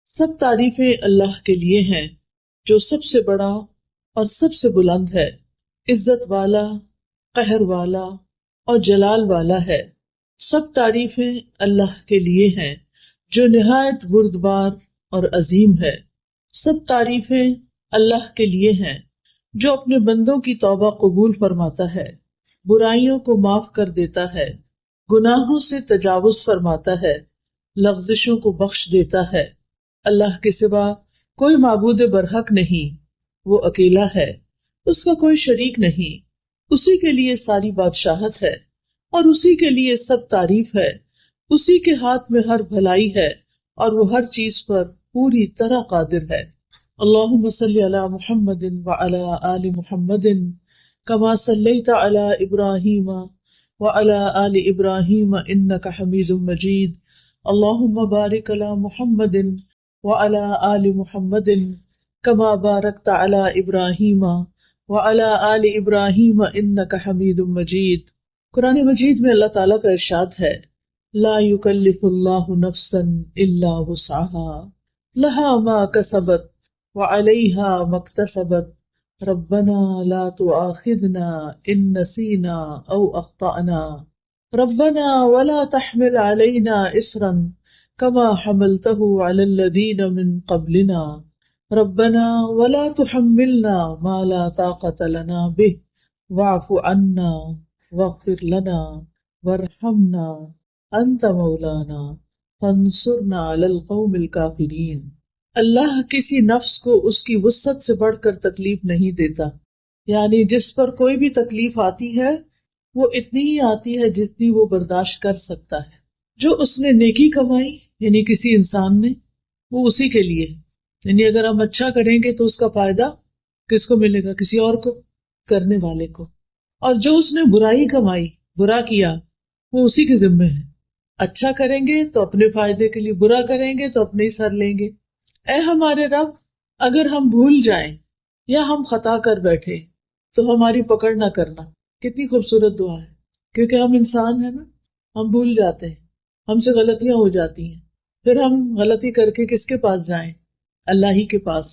سب تعریفیں اللہ کے لیے ہیں جو سب سے بڑا اور سب سے بلند ہے، عزت والا، قہر والا اور جلال والا ہے۔ سب تعریفیں اللہ کے لیے ہیں جو نہایت بردبار اور عظیم ہے۔ سب تعریفیں اللہ کے لیے ہیں جو اپنے بندوں کی توبہ قبول فرماتا ہے، برائیوں کو معاف کر دیتا ہے، گناہوں سے تجاوز فرماتا ہے، لغزشوں کو بخش دیتا ہے۔ اللہ کے سوا کوئی معبود برحق نہیں، وہ اکیلا ہے، اس کا کوئی شریک نہیں، اسی کے لیے ساری بادشاہت ہے اور اسی کے لیے سب تعریف ہے۔ اسی کے ہاتھ میں ہر بھلائی ہے اور وہ ہر چیز پر پوری طرح قادر ہے۔ اللہم صلی علی محمد وعلی آل محمد کما صلیت علی ابراہیم وعلی آل ابراہیم انک حمید مجید۔ اللہم بارک علی محمد وعلی آل محمد کما بارکت علی ابراہیم وعلی آل ابراہیم انک حمید مجید۔ قرآن مجید میں اللہ تعالیٰ کا ارشاد ہے، لا یکلف اللہ نفسا الا وسعها لها ما کسبت وعلیہا ما اکتسبت ربنا لا تؤاخذنا ان نسینا او اخطأنا ربنا ولا تحمل علینا اصرا كما حملته على الذين من قبلنا ربنا ولا تحملنا ما لا طاقة لنا به واعف عنا واغفر لنا وارحمنا أنت مولانا فانصرنا على القوم الكافرين۔ اللہ کسی نفس کو اس کی وسعت سے بڑھ کر تکلیف نہیں دیتا، یعنی جس پر کوئی بھی تکلیف آتی ہے وہ اتنی ہی آتی ہے جتنی وہ برداشت کر سکتا ہے۔ جو اس نے نیکی کمائی یعنی کسی انسان نے، وہ اسی کے لیے، یعنی اگر ہم اچھا کریں گے تو اس کا فائدہ کس کو ملے گا؟ کسی اور کو، کرنے والے کو۔ اور جو اس نے برائی کمائی، برا کیا، وہ اسی کے ذمے ہے۔ اچھا کریں گے تو اپنے فائدے کے لیے، برا کریں گے تو اپنے ہی سر لیں گے۔ اے ہمارے رب، اگر ہم بھول جائیں یا ہم خطا کر بیٹھے تو ہماری پکڑ نہ کرنا۔ کتنی خوبصورت دعا ہے، کیونکہ ہم انسان ہیں نا، ہم بھول جاتے ہیں، ہم سے غلطیاں ہو جاتی ہیں، پھر ہم غلطی کر کے کس کے پاس جائیں؟ اللہ ہی کے پاس،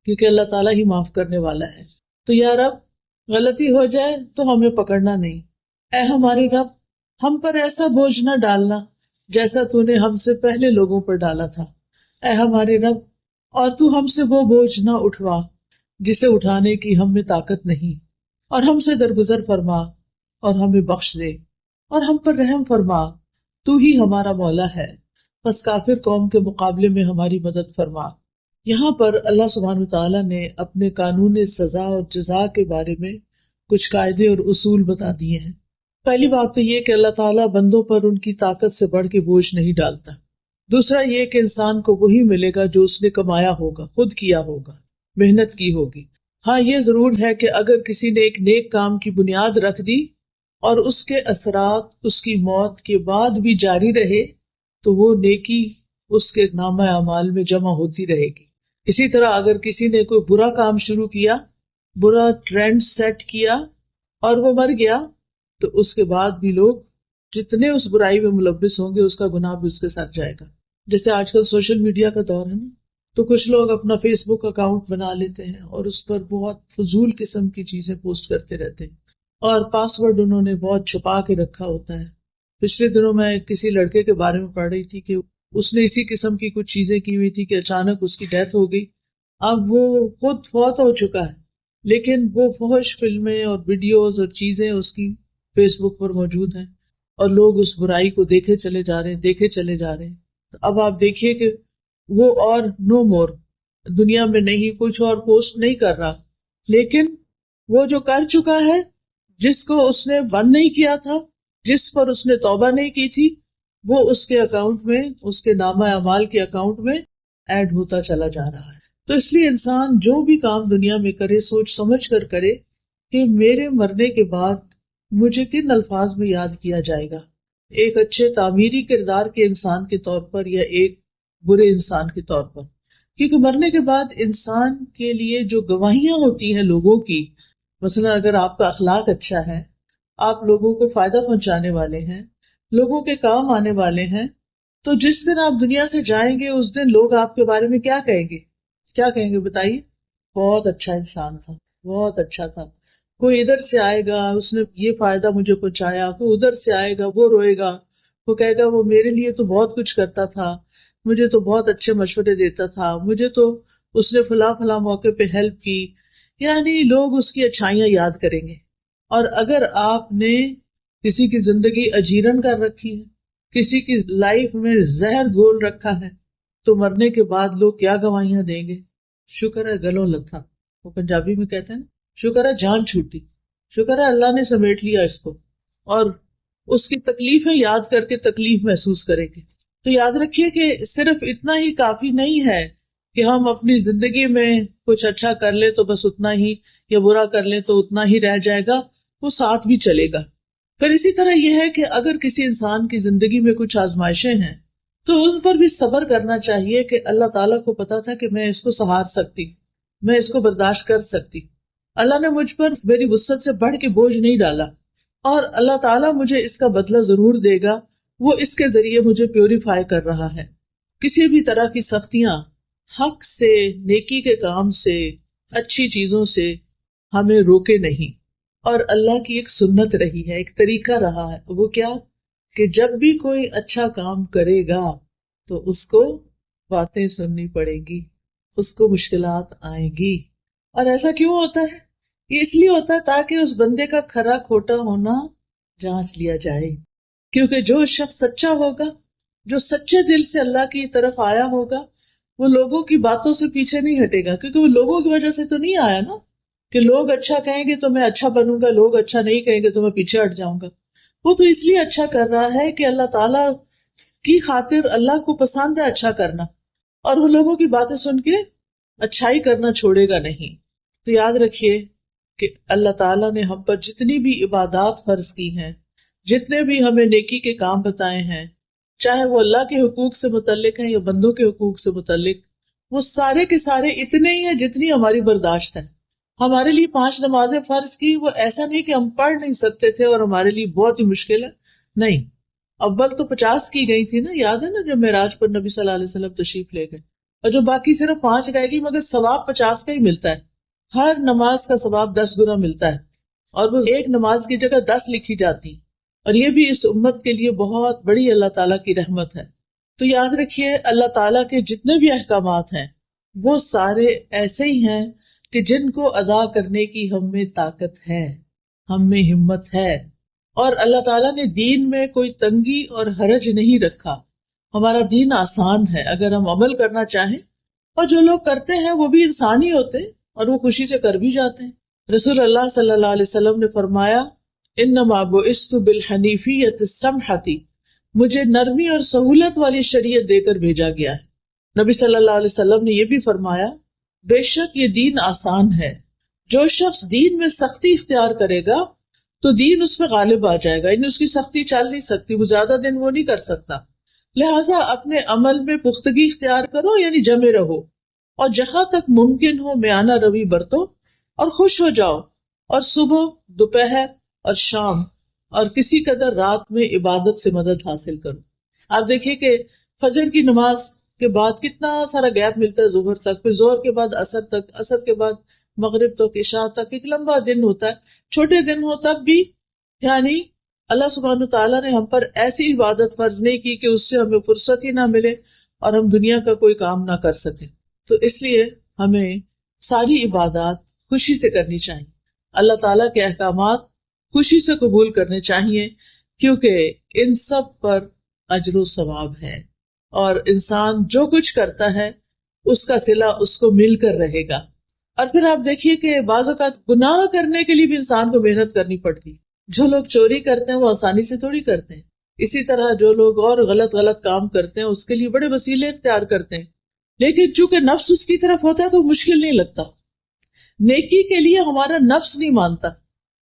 کیونکہ اللہ تعالیٰ ہی معاف کرنے والا ہے۔ تو یا رب، غلطی ہو جائے تو ہمیں پکڑنا نہیں۔ اے ہمارے رب، ہم پر ایسا بوجھ نہ ڈالنا جیسا تو نے ہم سے پہلے لوگوں پر ڈالا تھا۔ اے ہمارے رب، اور تو ہم سے وہ بوجھ نہ اٹھوا جسے اٹھانے کی ہم میں طاقت نہیں، اور ہم سے درگزر فرما اور ہمیں بخش دے اور ہم پر رحم فرما، تو ہی ہمارا مولا ہے، بس کافر قوم کے مقابلے میں ہماری مدد فرما۔ یہاں پر اللہ سبحانہ وتعالیٰ نے اپنے قانون سزا اور جزا کے بارے میں کچھ قاعدے اور اصول بتا دیے ہیں۔ پہلی بات تو یہ کہ اللہ تعالیٰ بندوں پر ان کی طاقت سے بڑھ کے بوجھ نہیں ڈالتا۔ دوسرا یہ کہ انسان کو وہی ملے گا جو اس نے کمایا ہوگا، خود کیا ہوگا، محنت کی ہوگی۔ ہاں یہ ضرور ہے کہ اگر کسی نے ایک نیک کام کی بنیاد رکھ دی اور اس کے اثرات اس کی موت کے بعد بھی جاری رہے تو وہ نیکی اس کے نامہ اعمال میں جمع ہوتی رہے گی۔ اسی طرح اگر کسی نے کوئی برا کام شروع کیا، برا ٹرینڈ سیٹ کیا اور وہ مر گیا تو اس کے بعد بھی لوگ جتنے اس برائی میں ملوث ہوں گے اس کا گناہ بھی اس کے ساتھ جائے گا۔ جیسے آج کل سوشل میڈیا کا دور ہے نا، تو کچھ لوگ اپنا فیس بک اکاؤنٹ بنا لیتے ہیں اور اس پر بہت فضول قسم کی چیزیں پوسٹ کرتے رہتے ہیں، اور پاسورڈ انہوں نے بہت چھپا کے رکھا ہوتا ہے۔ پچھلے دنوں میں کسی لڑکے کے بارے میں پڑھ رہی تھی کہ اس نے اسی قسم کی کچھ چیزیں کی ہوئی تھی کہ اچانک اس کی ڈیتھ ہو گئی۔ اب وہ خود فوت ہو چکا ہے، لیکن وہ فحش فلمیں اور ویڈیوز اور چیزیں اس کی فیس بک پر موجود ہیں، اور لوگ اس برائی کو دیکھے چلے جا رہے ہیں۔ تو اب آپ دیکھیے کہ وہ اور نو مور دنیا میں نہیں، کچھ اور پوسٹ نہیں کر رہا، لیکن وہ جو کر چکا ہے، جس کو اس نے بند نہیں کیا تھا، جس پر اس نے توبہ نہیں کی تھی، وہ اس کے اکاؤنٹ میں، اس کے نامہ اعمال کے اکاؤنٹ میں ایڈ ہوتا چلا جا رہا ہے۔ تو اس لیے انسان جو بھی کام دنیا میں کرے سوچ سمجھ کر کرے کہ میرے مرنے کے بعد مجھے کن الفاظ میں یاد کیا جائے گا، ایک اچھے تعمیری کردار کے انسان کے طور پر یا ایک برے انسان کے طور پر۔ کیونکہ مرنے کے بعد انسان کے لیے جو گواہیاں ہوتی ہیں لوگوں کی، مثلا اگر آپ کا اخلاق اچھا ہے، آپ لوگوں کو فائدہ پہنچانے والے ہیں، لوگوں کے کام آنے والے ہیں، تو جس دن آپ دنیا سے جائیں گے اس دن لوگ آپ کے بارے میں کیا کہیں گے؟ کیا کہیں گے بتائیے؟ بہت اچھا انسان تھا، بہت اچھا تھا. کوئی ادھر سے آئے گا اس نے یہ فائدہ مجھے پہنچایا، کوئی ادھر سے آئے گا وہ روئے گا، وہ کہے گا وہ میرے لیے تو بہت کچھ کرتا تھا، مجھے تو بہت اچھے مشورے دیتا تھا، مجھے تو اس نے فلاں فلاں موقع پہ ہیلپ کی. یعنی لوگ اس کی اچھائیاں یاد کریں گے. اور اگر آپ نے کسی کی زندگی اجیرن کر رکھی ہے، کسی کی لائف میں زہر گھول رکھا ہے، تو مرنے کے بعد لوگ کیا گواہیاں دیں گے؟ شکر ہے گلوں لتھا، وہ پنجابی میں کہتے ہیں نا، شکر ہے جان چھوٹی، شکر ہے اللہ نے سمیٹ لیا اس کو. اور اس کی تکلیفیں یاد کر کے تکلیف محسوس کریں گے. تو یاد رکھیے کہ صرف اتنا ہی کافی نہیں ہے کہ ہم اپنی زندگی میں کچھ اچھا کر لیں تو بس اتنا ہی، یا برا کر لیں تو اتنا ہی رہ جائے گا، وہ ساتھ بھی چلے گا. پھر اسی طرح یہ ہے کہ اگر کسی انسان کی زندگی میں کچھ آزمائشیں ہیں تو ان پر بھی صبر کرنا چاہیے کہ اللہ تعالیٰ کو پتا تھا کہ میں اس کو سہار سکتی، میں اس کو برداشت کر سکتی. اللہ نے مجھ پر میری وسعت سے بڑھ کے بوجھ نہیں ڈالا، اور اللہ تعالیٰ مجھے اس کا بدلہ ضرور دے گا، وہ اس کے ذریعے مجھے پیوریفائی کر رہا ہے. کسی بھی طرح کی سختیاں حق سے، نیکی کے کام سے، اچھی چیزوں سے ہمیں روکے نہیں. اور اللہ کی ایک سنت رہی ہے، ایک طریقہ رہا ہے، وہ کیا کہ جب بھی کوئی اچھا کام کرے گا تو اس کو باتیں سننی پڑے گی، اس کو مشکلات آئیں گی. اور ایسا کیوں ہوتا ہے؟ یہ اس لیے ہوتا ہے تاکہ اس بندے کا کھرا کھوٹا ہونا جانچ لیا جائے. کیونکہ جو شخص سچا ہوگا، جو سچے دل سے اللہ کی طرف آیا ہوگا، وہ لوگوں کی باتوں سے پیچھے نہیں ہٹے گا. کیونکہ وہ لوگوں کی وجہ سے تو نہیں آیا نا کہ لوگ اچھا کہیں گے تو میں اچھا بنوں گا، لوگ اچھا نہیں کہیں گے تو میں پیچھے ہٹ جاؤں گا. وہ تو اس لیے اچھا کر رہا ہے کہ اللہ تعالیٰ کی خاطر اللہ کو پسند ہے اچھا کرنا، اور وہ لوگوں کی باتیں سن کے اچھائی کرنا چھوڑے گا نہیں. تو یاد رکھیے کہ اللہ تعالیٰ نے ہم پر جتنی بھی عبادات فرض کی ہیں، جتنے بھی ہمیں نیکی کے کام بتائے ہیں، چاہے وہ اللہ کے حقوق سے متعلق ہیں یا بندوں کے حقوق سے متعلق، وہ سارے کے سارے اتنے ہی ہیں جتنی ہماری برداشت ہے. ہمارے لیے 5 نمازیں فرض کی، وہ ایسا نہیں کہ ہم پڑھ نہیں سکتے تھے اور ہمارے لیے بہت ہی مشکل ہے، نہیں. اول تو 50 کی گئی تھی نا، یاد ہے نا، جب معراج پر نبی صلی اللہ علیہ وسلم تشریف لے گئے، اور جو باقی صرف 5 رہ گئی، مگر ثواب 50 کا ہی ملتا ہے. ہر نماز کا ثواب 10 گنا ملتا ہے، اور وہ ایک نماز کی جگہ 10 لکھی جاتی. اور یہ بھی اس امت کے لیے بہت بڑی اللہ تعالیٰ کی رحمت ہے. تو یاد رکھیے اللہ تعالیٰ کے جتنے بھی احکامات ہیں وہ سارے ایسے ہی ہیں کہ جن کو ادا کرنے کی ہم میں طاقت ہے، ہم میں ہمت ہے. اور اللہ تعالیٰ نے دین میں کوئی تنگی اور حرج نہیں رکھا. ہمارا دین آسان ہے اگر ہم عمل کرنا چاہیں، اور جو لوگ کرتے ہیں وہ بھی انسان ہی ہوتے ہیں اور وہ خوشی سے کر بھی جاتے ہیں. رسول اللہ صلی اللہ علیہ وسلم نے فرمایا، انما بعثت بالحنیفیۃ السمحۃ، مجھے نرمی اور سہولت والی شریعت دے کر بھیجا گیا ہے. نبی صلی اللہ علیہ وسلم نے یہ بھی فرمایا، بے شک یہ دین آسان ہے، جو شخص دین میں سختی اختیار کرے گا تو دین اس پہ غالب آ جائے گا، یعنی اس کی سختی چل نہیں سکتی، وہ زیادہ دن وہ نہیں کر سکتا. لہٰذا اپنے عمل میں پختگی اختیار کرو، یعنی جمے رہو، اور جہاں تک ممکن ہو میانہ روی برتو، اور خوش ہو جاؤ، اور صبح، دوپہر اور شام اور کسی قدر رات میں عبادت سے مدد حاصل کرو. آپ دیکھیے کہ فجر کی نماز کے بعد کتنا سارا گیپ ملتا ہے ظہر تک، پھر ظہر کے بعد عصر تک، عصر کے بعد مغرب تک، عشاء تک، ایک لمبا دن ہوتا ہے. چھوٹے دن ہو تب بھی، یعنی اللہ سبحانہ تعالیٰ نے ہم پر ایسی عبادت فرض نہیں کی کہ اس سے ہمیں فرصت ہی نہ ملے اور ہم دنیا کا کوئی کام نہ کر سکیں. تو اس لیے ہمیں ساری عبادات خوشی سے کرنی چاہیے، اللہ تعالیٰ کے احکامات خوشی سے قبول کرنے چاہیے، کیونکہ ان سب پر اجر و ثواب ہے، اور انسان جو کچھ کرتا ہے اس کا صلہ اس کو مل کر رہے گا. اور پھر آپ دیکھیے کہ بعض اوقات گناہ کرنے کے لیے بھی انسان کو محنت کرنی پڑتی. جو لوگ چوری کرتے ہیں وہ آسانی سے تھوڑی کرتے ہیں، اسی طرح جو لوگ اور غلط کام کرتے ہیں اس کے لیے بڑے وسیلے اختیار کرتے ہیں، لیکن چونکہ نفس اس کی طرف ہوتا ہے تو مشکل نہیں لگتا. نیکی کے لیے ہمارا نفس نہیں مانتا،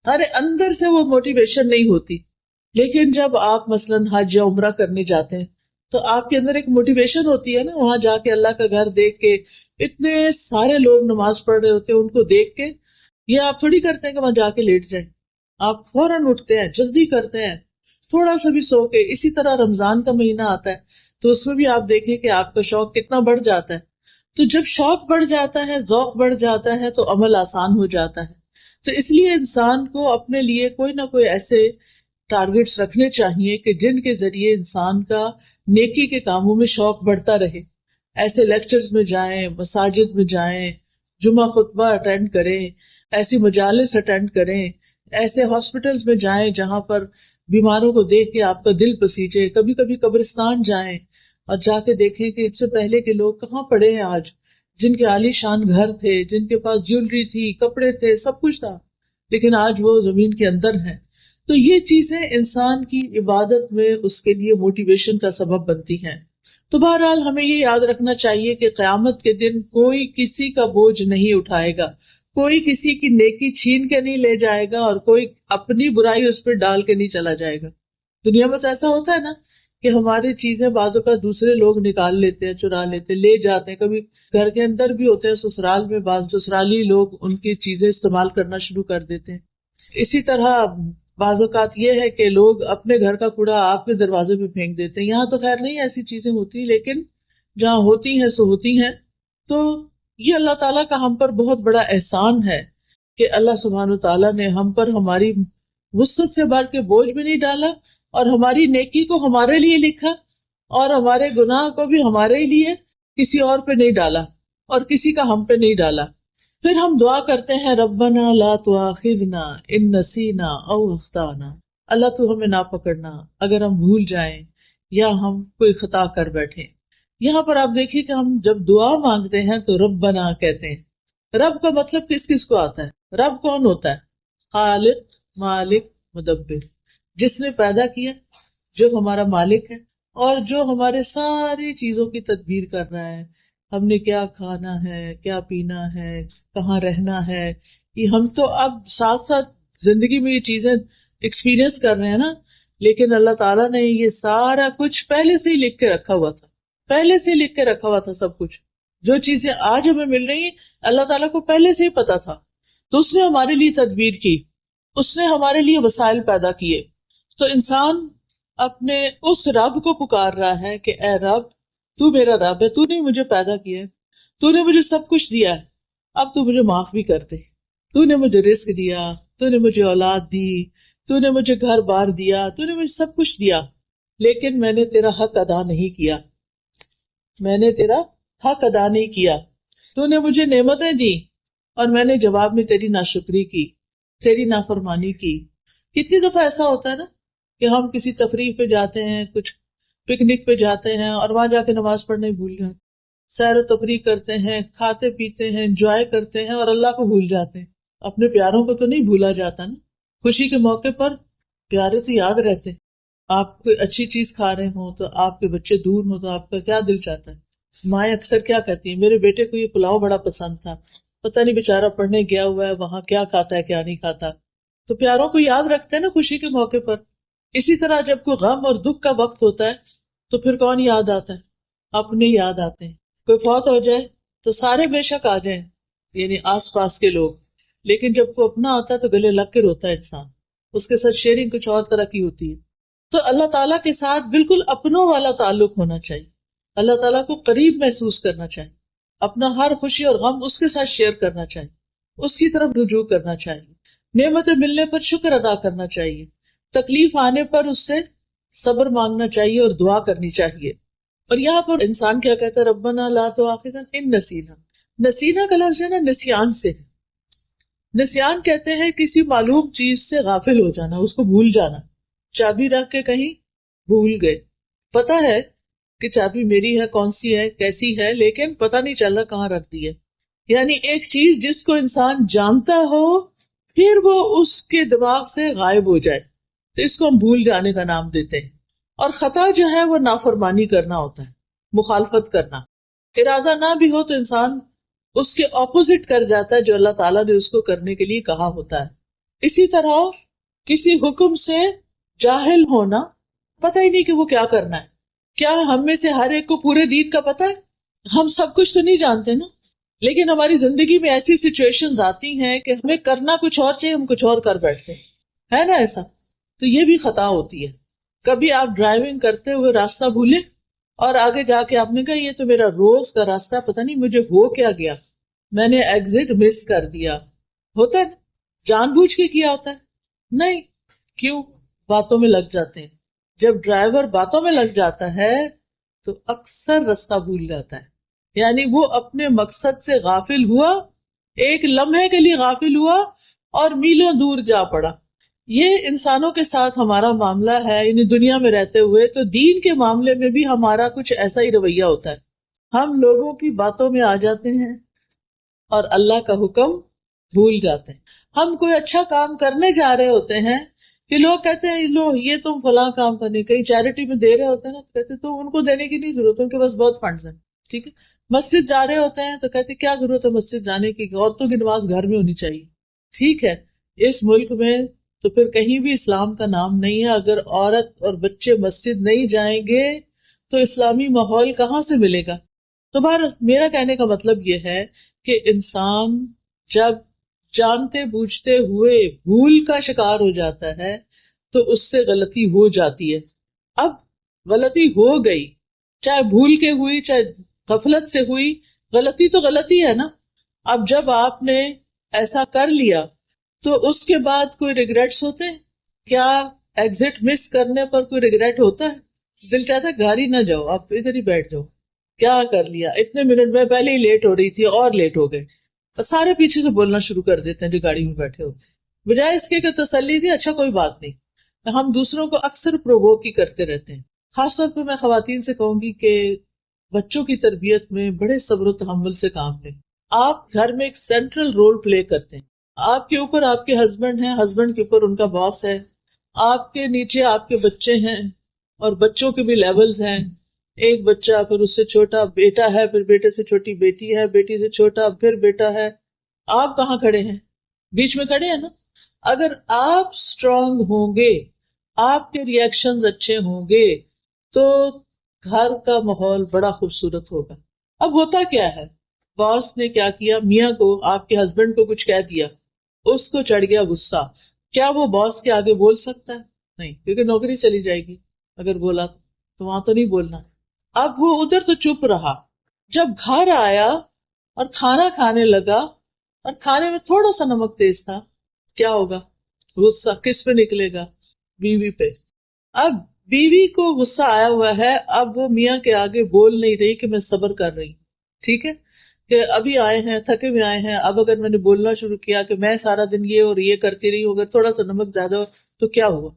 ہمارے اندر سے وہ موٹیویشن نہیں ہوتی. لیکن جب آپ مثلاً حج یا عمرہ کرنے جاتے ہیں تو آپ کے اندر ایک موٹیویشن ہوتی ہے نا، وہاں جا کے اللہ کا گھر دیکھ کے، اتنے سارے لوگ نماز پڑھ رہے ہوتے ہیں، ان کو دیکھ کے یہ آپ تھوڑی کرتے ہیں کہ وہاں جا کے لیٹ جائیں، آپ فوراً اٹھتے ہیں، جلدی کرتے ہیں، تھوڑا سا بھی سو کے. اسی طرح رمضان کا مہینہ آتا ہے تو اس میں بھی آپ دیکھیں کہ آپ کا شوق کتنا بڑھ جاتا ہے. تو جب شوق بڑھ جاتا ہے، ذوق بڑھ جاتا ہے، تو عمل آسان ہو جاتا ہے. تو اس لیے انسان کو اپنے لیے کوئی نہ کوئی ایسے ٹارگیٹس رکھنے چاہیے کہ جن کے ذریعے انسان کا نیکی کے کاموں میں شوق بڑھتا رہے. ایسے لیکچرز میں جائیں، مساجد میں جائیں، جمعہ خطبہ اٹینڈ کریں، ایسی مجالس اٹینڈ کریں، ایسے ہاسپٹلز میں جائیں جہاں پر بیماروں کو دیکھ کے آپ کا دل پسیجے. کبھی کبھی قبرستان جائیں اور جا کے دیکھیں کہ اس سے پہلے کے لوگ کہاں پڑے ہیں آج، جن کے عالی شان گھر تھے، جن کے پاس جیولری تھی، کپڑے تھے، سب کچھ تھا، لیکن آج وہ زمین کے اندر ہیں. تو یہ چیزیں انسان کی عبادت میں اس کے لیے موٹیویشن کا سبب بنتی ہیں. تو بہرحال ہمیں یہ یاد رکھنا چاہیے کہ قیامت کے دن کوئی کسی کا بوجھ نہیں اٹھائے گا، کوئی کسی کی نیکی چھین کے نہیں لے جائے گا، اور کوئی اپنی برائی اس پہ ڈال کے نہیں چلا جائے گا. دنیا میں تو ایسا ہوتا ہے نا کہ ہماری چیزیں بعض اوقات دوسرے لوگ نکال لیتے ہیں، چرا لیتے ہیں، لے جاتے ہیں. کبھی گھر کے اندر بھی ہوتے ہیں، سسرال میں بعض سسرالی لوگ ان کی چیزیں استعمال کرنا شروع کر دیتے ہیں. اسی طرح بعض اوقات یہ ہے کہ لوگ اپنے گھر کا کوڑا آپ کے دروازے پہ پھینک دیتے ہیں. یہاں تو خیر نہیں ایسی چیزیں ہوتی، لیکن جہاں ہوتی ہیں سو ہوتی ہیں. تو یہ اللہ تعالیٰ کا ہم پر بہت بڑا احسان ہے کہ اللہ سبحانہ تعالیٰ نے ہم پر ہماری وسعت سے بڑھ کے بوجھ بھی نہیں ڈالا، اور ہماری نیکی کو ہمارے لیے لکھا، اور ہمارے گناہ کو بھی ہمارے لیے، کسی اور پہ نہیں ڈالا، اور کسی کا ہم پہ نہیں ڈالا. پھر ہم دعا کرتے ہیں ربنا لا تؤاخذنا ان نسینا او اخطانا، اللہ تو ہمیں نہ پکڑنا اگر ہم بھول جائیں یا ہم کوئی خطا کر بیٹھے. یہاں پر آپ دیکھیے کہ ہم جب دعا مانگتے ہیں تو ربنا کہتے ہیں. رب کا مطلب کس کس کو آتا ہے؟ رب کون ہوتا ہے؟ خالق، مالک، مدبر، جس نے پیدا کیا، جو ہمارا مالک ہے، اور جو ہمارے ساری چیزوں کی تدبیر کر رہا ہے. ہم نے کیا کھانا ہے، کیا پینا ہے، کہاں رہنا ہے، یہ ہم تو اب ساتھ ساتھ زندگی میں یہ چیزیں ایکسپیرئنس کر رہے ہیں نا، لیکن اللہ تعالیٰ نے یہ سارا کچھ پہلے سے ہی لکھ کے رکھا ہوا تھا، پہلے سے لکھ کے رکھا ہوا تھا سب کچھ. جو چیزیں آج ہمیں مل رہی ہیں اللہ تعالیٰ کو پہلے سے ہی پتا تھا. تو اس نے ہمارے لیے تدبیر کی، اس نے ہمارے لیے وسائل پیدا کیے. تو انسان اپنے اس رب کو پکار رہا ہے کہ اے رب، تو میرا رب ہے، تو نے مجھے پیدا کیا ہے، تو نے مجھے سب کچھ دیا ہے، اب تو مجھے معاف بھی کر دے. تو نے مجھے رزق دیا، تو نے مجھے اولاد دی، تو نے مجھے گھر بار دیا، تو نے مجھے سب کچھ دیا، لیکن میں نے تیرا حق ادا نہیں کیا، میں نے تیرا حق ادا نہیں کیا. تو نے مجھے نعمتیں دی اور میں نے جواب میں تیری ناشکری کی، تیری نافرمانی کی. کتنی دفعہ ایسا ہوتا ہے نا کہ ہم کسی تفریح پہ جاتے ہیں، کچھ پکنک پہ جاتے ہیں، اور وہاں جا کے نماز پڑھنا ہی بھول جاتے، سیر و تفریح کرتے ہیں، کھاتے پیتے ہیں، انجوائے کرتے ہیں، اور اللہ کو بھول جاتے ہیں. اپنے پیاروں کو تو نہیں بھولا جاتا نا. خوشی کے موقع پر پیارے تو یاد رہتے. آپ کوئی اچھی چیز کھا رہے ہوں تو آپ کے بچے دور ہوں تو آپ کا کیا دل چاہتا ہے. مائیں اکثر کیا کہتی ہیں، میرے بیٹے کو یہ پلاؤ بڑا پسند تھا، پتہ نہیں بیچارہ پڑھنے گیا ہوا ہے وہاں کیا کھاتا ہے کیا نہیں کھاتا. تو پیاروں کو یاد رکھتے ہیں نا خوشی کے موقع پر. اسی طرح جب کوئی غم اور دکھ کا وقت ہوتا ہے تو پھر کون یاد آتا ہے؟ اپنے یاد آتے ہیں. کوئی فوت ہو جائے تو سارے بے شک آ جائیں، یعنی آس پاس کے لوگ، لیکن جب کوئی اپنا آتا ہے تو گلے لگ کے روتا ہے انسان. اس کے ساتھ شیئرنگ کچھ اور طرح کی ہوتی ہے. تو اللہ تعالیٰ کے ساتھ بالکل اپنوں والا تعلق ہونا چاہیے. اللہ تعالیٰ کو قریب محسوس کرنا چاہیے، اپنا ہر خوشی اور غم اس کے ساتھ شیئر کرنا چاہیے، اس کی طرف رجوع کرنا چاہیے. نعمتیں ملنے پر شکر ادا کرنا چاہیے، تکلیف آنے پر اس سے صبر مانگنا چاہیے اور دعا کرنی چاہیے. اور یہاں پر انسان کیا کہتا ہے؟ ربنا لا تؤاخذنا ان نسینا. نسینا کا لفظ ہے نا نسیان سے ہے. نسیان کہتے ہیں کسی معلوم چیز سے غافل ہو جانا، اس کو بھول جانا. چابی رکھ کے کہیں بھول گئے، پتا ہے کہ چابی میری ہے، کون سی ہے، کیسی ہے، لیکن پتہ نہیں چل رہا کہاں رکھ دی ہے. یعنی ایک چیز جس کو انسان جانتا ہو پھر وہ اس کے دماغ سے غائب ہو جائے، تو اس کو ہم بھول جانے کا نام دیتے ہیں. اور خطا جو ہے وہ نافرمانی کرنا ہوتا ہے، مخالفت کرنا. ارادہ نہ بھی ہو تو انسان اس کے اپوزٹ کر جاتا ہے جو اللہ تعالیٰ نے اس کو کرنے کے لیے کہا ہوتا ہے. اسی طرح کسی حکم سے جاہل ہونا، پتہ ہی نہیں کہ وہ کیا کرنا ہے. کیا ہم میں سے ہر ایک کو پورے دین کا پتہ ہے؟ ہم سب کچھ تو نہیں جانتے نا، لیکن ہماری زندگی میں ایسی سچویشنز آتی ہیں کہ ہمیں کرنا کچھ اور چاہیے، ہم کچھ اور کر بیٹھتے ہیں، ہے نا ایسا؟ تو یہ بھی خطا ہوتی ہے. کبھی آپ ڈرائیونگ کرتے ہوئے راستہ بھولے اور آگے جا کے آپ نے کہا یہ تو میرا روز کا راستہ، پتہ نہیں مجھے ہو کیا گیا، میں نے ایگزٹ مس کر دیا. ہوتا ہے نا؟ جان بوجھ کے کیا ہوتا ہے؟ نہیں. کیوں؟ باتوں میں لگ جاتے ہیں. جب ڈرائیور باتوں میں لگ جاتا ہے تو اکثر رستہ بھول جاتا ہے. یعنی وہ اپنے مقصد سے غافل ہوا، ایک لمحے کے لیے غافل ہوا اور میلوں دور جا پڑا. یہ انسانوں کے ساتھ ہمارا معاملہ ہے، یعنی دنیا میں رہتے ہوئے. تو دین کے معاملے میں بھی ہمارا کچھ ایسا ہی رویہ ہوتا ہے. ہم لوگوں کی باتوں میں آ جاتے ہیں اور اللہ کا حکم بھول جاتے ہیں. ہم کوئی اچھا کام کرنے جا رہے ہوتے ہیں کہ لوگ کہتے ہیں لو یہ تم فلاں کام کرنے، کہیں چیریٹی میں دے رہے ہوتے ہیں نا، تو کہتے تو ان کو دینے کی نہیں ضرورت، ان کے پاس بہت فنڈز ہیں. ٹھیک ہے. مسجد جا رہے ہوتے ہیں تو کہتے کیا ضرورت ہے مسجد جانے کی، عورتوں کی نماز گھر میں ہونی چاہیے. ٹھیک ہے. اس ملک میں تو پھر کہیں بھی اسلام کا نام نہیں ہے. اگر عورت اور بچے مسجد نہیں جائیں گے تو اسلامی ماحول کہاں سے ملے گا؟ تو میرا کہنے کا مطلب یہ ہے کہ انسان جب جانتے بوجھتے ہوئے بھول کا شکار ہو جاتا ہے تو اس سے غلطی ہو جاتی ہے. اب غلطی ہو گئی، چاہے بھول کے ہوئی چاہے غفلت سے ہوئی، غلطی تو غلطی ہے نا. اب جب آپ نے ایسا کر لیا تو اس کے بعد کوئی ریگریٹس ہوتے ہیں کیا؟ ایگزٹ مس کرنے پر کوئی ریگریٹ ہوتا ہے؟ دل چاہتا ہے گھر ہی نہ جاؤ، آپ ادھر ہی بیٹھ جاؤ. کیا کر لیا، اتنے منٹ میں پہلے ہی لیٹ ہو رہی تھی اور لیٹ ہو گئے. سارے پیچھے سے بولنا شروع کر دیتے ہیں جو گاڑی میں بیٹھے ہوتے، بجائے اس کے کہ تسلی دی اچھا کوئی بات نہیں. ہم دوسروں کو اکثر پرووک ہی کرتے رہتے ہیں. خاص طور پہ میں خواتین سے کہوں گی کہ بچوں کی تربیت میں بڑے صبر و تحمل سے کام لیں. آپ گھر میں ایک سینٹرل رول پلے کرتے ہیں. آپ کے اوپر آپ کے ہسبینڈ ہیں، ہسبینڈ کے اوپر ان کا باس ہے، آپ کے نیچے آپ کے بچے ہیں اور بچوں کے بھی لیولز ہیں. ایک بچہ، پھر اس سے چھوٹا بیٹا ہے، پھر بیٹے سے چھوٹی بیٹی ہے، بیٹی سے چھوٹا پھر بیٹا ہے. آپ کہاں کھڑے ہیں؟ بیچ میں کھڑے ہیں نا. اگر آپ اسٹرانگ ہوں گے، آپ کے ری ایکشنز اچھے ہوں گے تو گھر کا ماحول بڑا خوبصورت ہوگا. اب ہوتا کیا ہے، باس نے کیا کیا، میاں کو، آپ کے ہسبینڈ کو کچھ کہہ دیا، اس کو چڑھ گیا غصہ. کیا وہ باس کے آگے بول سکتا ہے؟ نہیں، کیونکہ نوکری چلی جائے گی اگر بولا تو وہاں تو نہیں بولنا. اب وہ ادھر تو چپ رہا. جب گھر آیا اور کھانا کھانے لگا اور کھانے میں تھوڑا سا نمک تیز تھا، کیا ہوگا؟ غصہ کس پہ نکلے گا؟ بیوی پہ. اب بیوی کو غصہ آیا ہوا ہے، اب وہ میاں کے آگے بول نہیں رہی کہ میں صبر کر رہی. ٹھیک ہے کہ ابھی آئے ہیں، تھکے ہوئے آئے ہیں، اب اگر میں نے بولنا شروع کیا کہ میں سارا دن یہ اور یہ کرتی رہی ہوں، اگر تھوڑا سا نمک زیادہ ہو تو کیا ہوا؟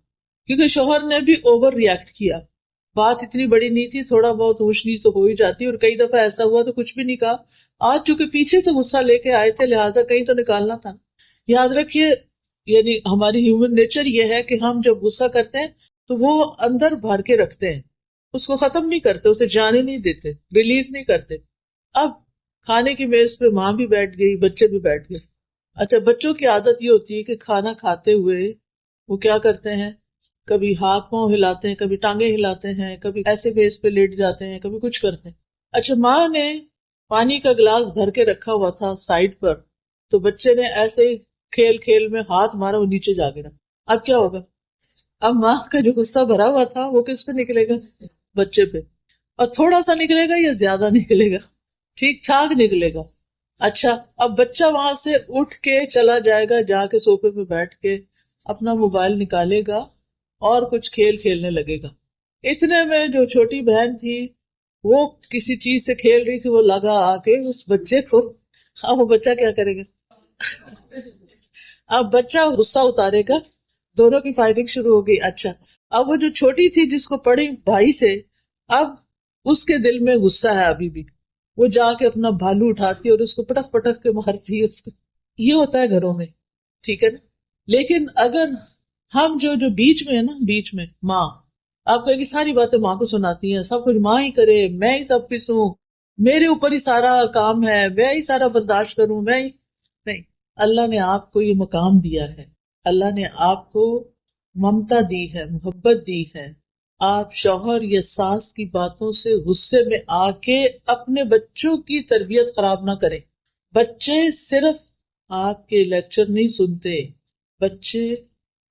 کیونکہ شوہر نے بھی اوور ریئیکٹ کیا. بات اتنی بڑی نہیں تھی، تھوڑا بہت اونچ نیچ تو ہو ہی جاتی، اور کئی دفعہ ایسا ہوا تو کچھ بھی نہیں کہا. آج چونکہ پیچھے سے غصہ لے کے آئے تھے لہٰذا کہیں تو نکالنا تھا. یاد رکھیے، یعنی ہماری ہیومن نیچر یہ ہے کہ ہم جب غصہ کرتے ہیں تو وہ اندر بھر کے رکھتے ہیں، اس کو ختم نہیں کرتے، اسے جانے نہیں دیتے، ریلیز نہیں کرتے. اب کھانے کی میز پہ ماں بھی بیٹھ گئی، بچے بھی بیٹھ گئے. اچھا، بچوں کی عادت یہ ہوتی ہے کہ کھانا کھاتے ہوئے وہ کیا کرتے ہیں، کبھی ہاتھ پاؤں ہلاتے ہیں، کبھی ٹانگیں ہلاتے ہیں، کبھی ایسے میز پہ لیٹ جاتے ہیں، کبھی کچھ کرتے ہیں. اچھا، ماں نے پانی کا گلاس بھر کے رکھا ہوا تھا سائڈ پر، تو بچے نے ایسے ہی کھیل کھیل میں ہاتھ مارا، وہ نیچے جا گرا. اب کیا ہوگا؟ اب ماں کا جو غصہ بھرا ہوا تھا وہ کس پہ نکلے گا؟ بچے پہ. اور تھوڑا سا نکلے گا یا زیادہ نکلے گا؟ ٹھیک ٹھاک نکلے گا. اچھا، اب بچہ وہاں سے اٹھ کے چلا جائے گا، جا کے صوفے پہ بیٹھ کے اپنا موبائل نکالے گا اور کچھ کھیل کھیلنے لگے گا. اتنے میں جو چھوٹی بہن تھی وہ کسی چیز سے کھیل رہی تھی، وہ لگا آ کے اس بچے کو. اب وہ بچہ کیا کرے گا؟ اب بچہ غصہ اتارے گا، دونوں کی فائٹنگ شروع ہو گئی. اچھا، اب وہ جو چھوٹی تھی جس کو پڑی بھائی سے، اب اس کے دل میں غصہ ہے ابھی بھی، وہ جا کے اپنا بھالو اٹھاتی اور اس کو پٹک پٹک کے مارتی ہے اس کو. یہ ہوتا ہے گھروں میں، ٹھیک ہے نا. لیکن اگر ہم جو بیچ میں ہے نا، بیچ میں ماں، آپ کہیں گی ساری باتیں ماں کو سناتی ہیں، سب کچھ ماں ہی کرے، میں ہی سب پسوں، میرے اوپر ہی سارا کام ہے، میں ہی سارا برداشت کروں، میں ہی. نہیں، اللہ نے آپ کو یہ مقام دیا ہے، اللہ نے آپ کو ممتا دی ہے، محبت دی ہے. آپ شوہر یا ساس کی باتوں سے غصے میں آ کے اپنے بچوں کی تربیت خراب نہ کریں. بچے صرف آپ کے لیکچر نہیں سنتے، بچے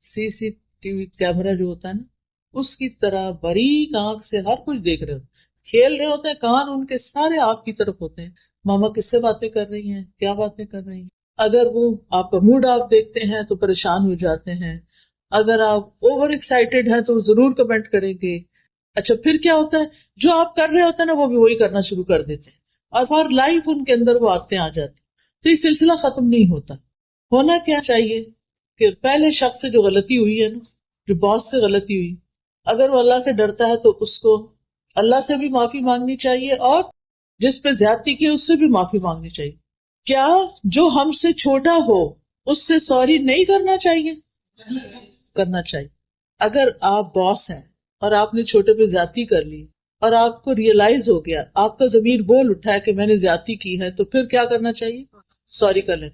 سی سی ٹی وی کیمرہ جو ہوتا ہے نا، اس کی طرح باریک آنکھ سے ہر کچھ دیکھ رہے ہو. کھیل رہے ہوتے ہیں، کان ان کے سارے آپ کی طرف ہوتے ہیں، ماما کس سے باتیں کر رہی ہیں، کیا باتیں کر رہی ہیں. اگر وہ آپ کا موڈ آپ دیکھتے ہیں تو پریشان ہو جاتے ہیں، اگر آپ اوور ایکسائٹیڈ ہیں تو ضرور کمنٹ کریں گے. اچھا پھر کیا ہوتا ہے، جو آپ کر رہے ہوتے ہیں نا وہ بھی وہی کرنا شروع کر دیتے ہیں، اور فار لائف ان کے اندر وہ عادتیں آ جاتی. تو یہ سلسلہ ختم نہیں ہوتا. ہونا کیا چاہیے کہ پہلے شخص سے جو غلطی ہوئی ہے نا، جو باس سے غلطی ہوئی، اگر وہ اللہ سے ڈرتا ہے تو اس کو اللہ سے بھی معافی مانگنی چاہیے، اور جس پہ زیادتی کی اس سے بھی معافی مانگنی چاہیے. کیا جو ہم سے چھوٹا ہو اس سے سوری نہیں کرنا چاہیے؟ کرنا چاہیے. اگر آپ باس ہیں اور آپ نے چھوٹے پہ زیادتی کر لی اور آپ کو ریئلائز ہو گیا، آپ کا ضمیر بول اٹھا ہے کہ میں نے زیادتی کی ہے، تو پھر کیا کرنا چاہیے؟ سوری کر لیں.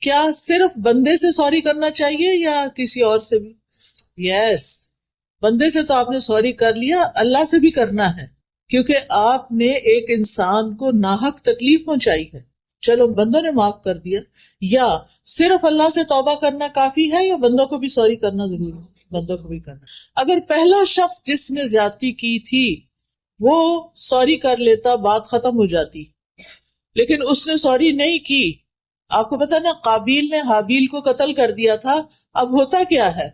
کیا صرف بندے سے سوری کرنا چاہیے یا کسی اور سے بھی؟ یس، بندے سے تو آپ نے سوری کر لیا، اللہ سے بھی کرنا ہے، کیونکہ آپ نے ایک انسان کو ناحق تکلیف پہنچائی ہے. چلو بندوں نے معاف کر دیا، یا صرف اللہ سے توبہ کرنا کافی ہے یا بندوں کو بھی سوری کرنا ضروری ہے؟ بندوں کو بھی کرنا. اگر پہلا شخص جس نے زیادتی کی تھی وہ سوری کر لیتا بات ختم ہو جاتی، لیکن اس نے سوری نہیں کی. آپ کو پتا نا قابیل نے حابیل کو قتل کر دیا تھا. اب ہوتا کیا ہے،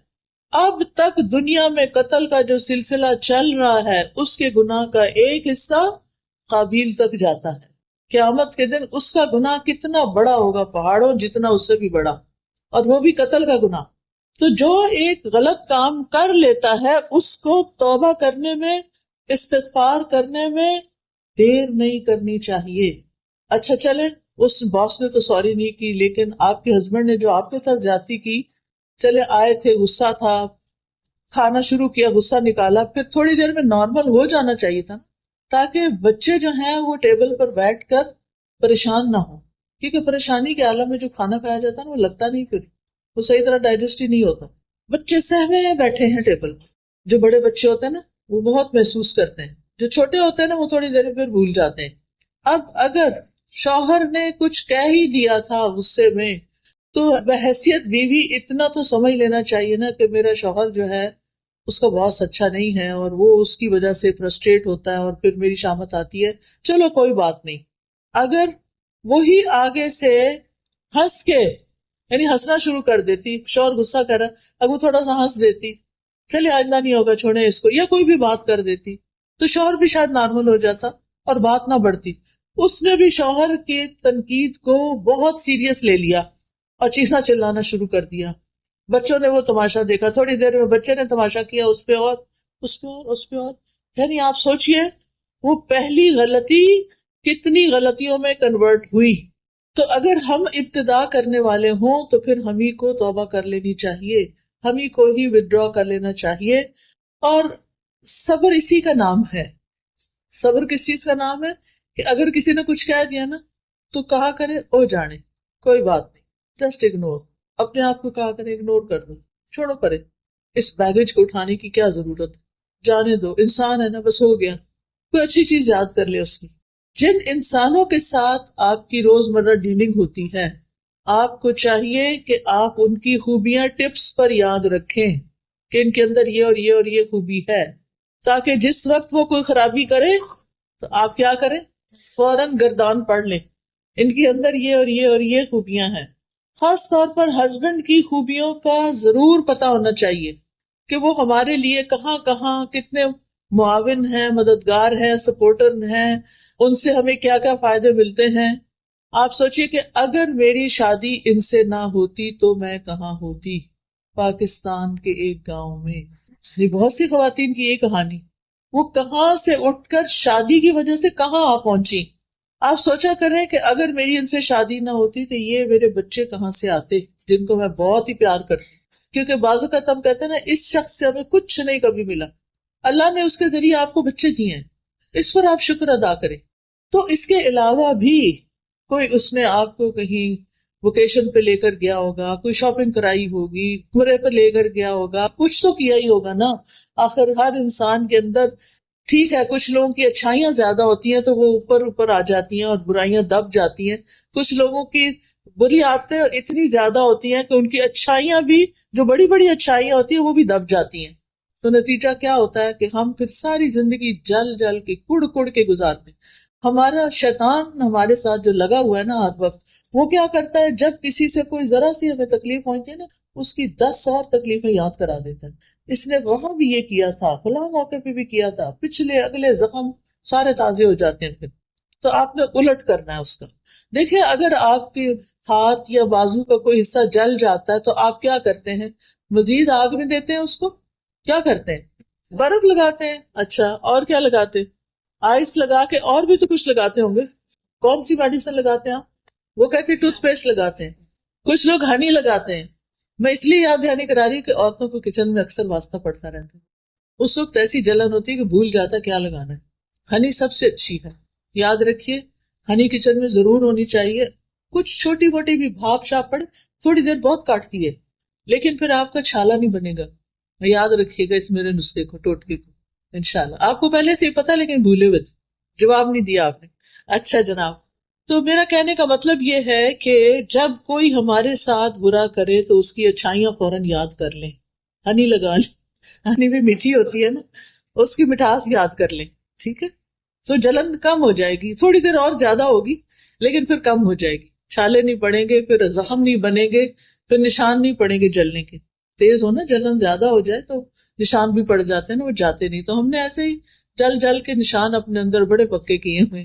اب تک دنیا میں قتل کا جو سلسلہ چل رہا ہے اس کے گناہ کا ایک حصہ قابیل تک جاتا ہے. قیامت کے دن اس کا گناہ کتنا بڑا ہوگا، پہاڑوں جتنا، اس سے بھی بڑا، اور وہ بھی قتل کا گناہ. تو جو ایک غلط کام کر لیتا ہے اس کو توبہ کرنے میں، استغفار کرنے میں دیر نہیں کرنی چاہیے. اچھا چلے اس باس نے تو سوری نہیں کی، لیکن آپ کے ہسبینڈ نے جو آپ کے ساتھ زیادتی کی، چلے آئے تھے، غصہ تھا، کھانا شروع کیا، غصہ نکالا، پھر تھوڑی دیر میں نارمل ہو جانا چاہیے تھا، تاکہ بچے جو ہیں وہ ٹیبل پر بیٹھ کر پریشان نہ ہو. کیونکہ پریشانی کے عالم میں جو کھانا کھایا جاتا ہے نا وہ لگتا نہیں، پھر وہ صحیح طرح ڈائجسٹ ہی نہیں ہوتا. بچے سہمے ہیں بیٹھے ہیں ٹیبل پر. جو بڑے بچے ہوتے ہیں نا وہ بہت محسوس کرتے ہیں، جو چھوٹے ہوتے ہیں نا وہ تھوڑی دیر میں پھر بھول جاتے ہیں. اب اگر شوہر نے کچھ کہہ ہی دیا تھا غصے میں، تو بحیثیت بیوی اتنا تو سمجھ لینا چاہیے نا کہ میرا شوہر جو ہے اس کا باس اچھا نہیں ہے اور وہ اس کی وجہ سے فرسٹریٹ ہوتا ہے اور پھر میری شامت آتی ہے، چلو کوئی بات نہیں. اگر وہی آگے سے ہنس کے، یعنی ہنسنا شروع کر دیتی، شوہر غصہ کر رہا، اب وہ تھوڑا سا ہنس دیتی، چلیے آئندہ نہیں ہوگا چھوڑیں اس کو، یا کوئی بھی بات کر دیتی، تو شوہر بھی شاید نارمل ہو جاتا اور بات نہ بڑھتی. اس نے بھی شوہر کی تنقید کو بہت سیریس لے لیا اور چیخنا چلانا شروع کر دیا. بچوں نے وہ تماشا دیکھا، تھوڑی دیر میں بچے نے تماشا کیا، اس پہ اور اس پہ اور اس پہ اور. یعنی آپ سوچئے وہ پہلی غلطی کتنی غلطیوں میں کنورٹ ہوئی. تو اگر ہم ابتدا کرنے والے ہوں تو پھر ہم ہی کو توبہ کر لینی چاہیے، ہم ہی کو ہی ودرا کر لینا چاہیے. اور صبر اسی کا نام ہے. صبر کس چیز کا نام ہے کہ اگر کسی نے کچھ کہہ دیا نا تو کہا کرے او جانے، کوئی بات نہیں، جسٹ اگنور. اپنے آپ کو کہا کرے اگنور کر دو، چھوڑو پرے، اس بیگیج کو اٹھانے کی کیا ضرورت ہے، جانے دو، انسان ہے نا، بس ہو گیا. کوئی اچھی چیز یاد کر لے اس کی. جن انسانوں کے ساتھ آپ کی روزمرہ ڈیلنگ ہوتی ہے آپ کو چاہیے کہ آپ ان کی خوبیاں ٹپس پر یاد رکھیں کہ ان کے اندر یہ اور یہ اور یہ خوبی ہے، تاکہ جس وقت وہ کوئی خرابی کرے تو آپ کیا کریں، فوراً گردان پڑھ لیں، ان کے اندر یہ اور یہ اور یہ خوبیاں ہیں. خاص طور پر ہسبینڈ کی خوبیوں کا ضرور پتہ ہونا چاہیے کہ وہ ہمارے لیے کہاں کہاں کتنے معاون ہیں، مددگار ہیں، سپورٹر ہیں، ان سے ہمیں کیا کیا فائدے ملتے ہیں. آپ سوچئے کہ اگر میری شادی ان سے نہ ہوتی تو میں کہاں ہوتی. پاکستان کے ایک گاؤں میں یہ بہت سی خواتین کی یہ کہانی، وہ کہاں سے اٹھ کر شادی کی وجہ سے کہاں آ پہنچی. آپ سوچا کریں کہ اگر میری ان سے شادی نہ ہوتی تو یہ میرے بچے کہاں سے آتے، جن کو میں بہت ہی پیار کرتی. کیونکہ بعض اوقات ہم کہتے ہیں نا اس شخص سے ہمیں کچھ نہیں کبھی ملا، اللہ نے اس کے ذریعے آپ کو بچے دیے ہیں، اس پر آپ شکر ادا کریں. تو اس کے علاوہ بھی کوئی اس نے آپ کو کہیں ویکیشن پہ لے کر گیا ہوگا، کوئی شاپنگ کرائی ہوگی، گھرے پہ لے کر گیا ہوگا، کچھ تو کیا ہی ہوگا نا. آخر ہر انسان کے اندر، ٹھیک ہے کچھ لوگوں کی اچھائیاں زیادہ ہوتی ہیں تو وہ اوپر اوپر آ جاتی ہیں اور برائیاں دب جاتی ہیں، کچھ لوگوں کی بری عادتیں اتنی زیادہ ہوتی ہیں کہ ان کی اچھائیاں بھی، جو بڑی بڑی اچھائیاں ہوتی ہیں وہ بھی دب جاتی ہیں. تو نتیجہ کیا ہوتا ہے کہ ہم پھر ساری زندگی جل جل کے کڑ کڑ کے گزارتے ہیں. ہمارا شیطان ہمارے ساتھ جو لگا ہوا ہے نا ہر وقت، وہ کیا کرتا ہے، جب کسی سے کوئی ذرا سی ہمیں تکلیف پہنچے نا، اس کی 10 اور تکلیفیں یاد کرا دیتا ہے. اس نے وہاں بھی یہ کیا تھا، فلاں موقع پہ بھی کیا تھا، پچھلے اگلے زخم سارے تازے ہو جاتے ہیں پھر. تو آپ نے الٹ کرنا ہے اس کا. دیکھیں اگر آپ کے ہاتھ یا بازو کا کوئی حصہ جل جاتا ہے تو آپ کیا کرتے ہیں، مزید آگ میں دیتے ہیں اس کو، کیا کرتے ہیں، برف لگاتے ہیں. اچھا اور کیا لگاتے ہیں، آئس لگا کے، اور بھی تو کچھ لگاتے ہوں گے. کون سی میڈیسن لگاتے ہیں آپ، وہ کہتے ہیں ٹوتھ پیسٹ لگاتے ہیں، کچھ لوگ ہنی لگاتے ہیں. میں اس لیے یاد دہانی کرا رہی ہوں کہ عورتوں کو کچن میں اکثر واسطہ پڑتا رہتا ہے. اس وقت ایسی جلن ہوتی ہے کہ بھول جاتا ہے کیا لگانا ہے. ہنی سب سے اچھی ہے، یاد رکھیے ہنی کچن میں ضرور ہونی چاہیے. کچھ چھوٹی موٹی بھی بھاپ شاپ پڑے تھوڑی دیر بہت کاٹتی ہے، لیکن پھر آپ کا چھالا نہیں بنے گا. یاد رکھیے گا اس میرے نسخے کو، ٹوٹکے کو. انشاءاللہ آپ کو پہلے سے ہی پتا لیکن بھولے ہوئے تھے، جواب نہیں دیا آپ نے. اچھا جناب، تو میرا کہنے کا مطلب یہ ہے کہ جب کوئی ہمارے ساتھ برا کرے تو اس کی اچھائیاں فوراً یاد کر لیں. ہنی لگا لیں، ہنی بھی میٹھی ہوتی ہے نا، اس کی مٹھاس یاد کر لیں. ٹھیک ہے، تو جلن کم ہو جائے گی، تھوڑی دیر اور زیادہ ہوگی لیکن پھر کم ہو جائے گی. چھالے نہیں پڑیں گے، پھر زخم نہیں بنیں گے، پھر نشان نہیں پڑیں گے جلنے کے. تیز ہونا، جلن زیادہ ہو جائے تو نشان بھی پڑ جاتے ہیں نا، وہ جاتے نہیں. تو ہم نے ایسے ہی جل جل کے نشان اپنے اندر بڑے پکے کیے ہوئے.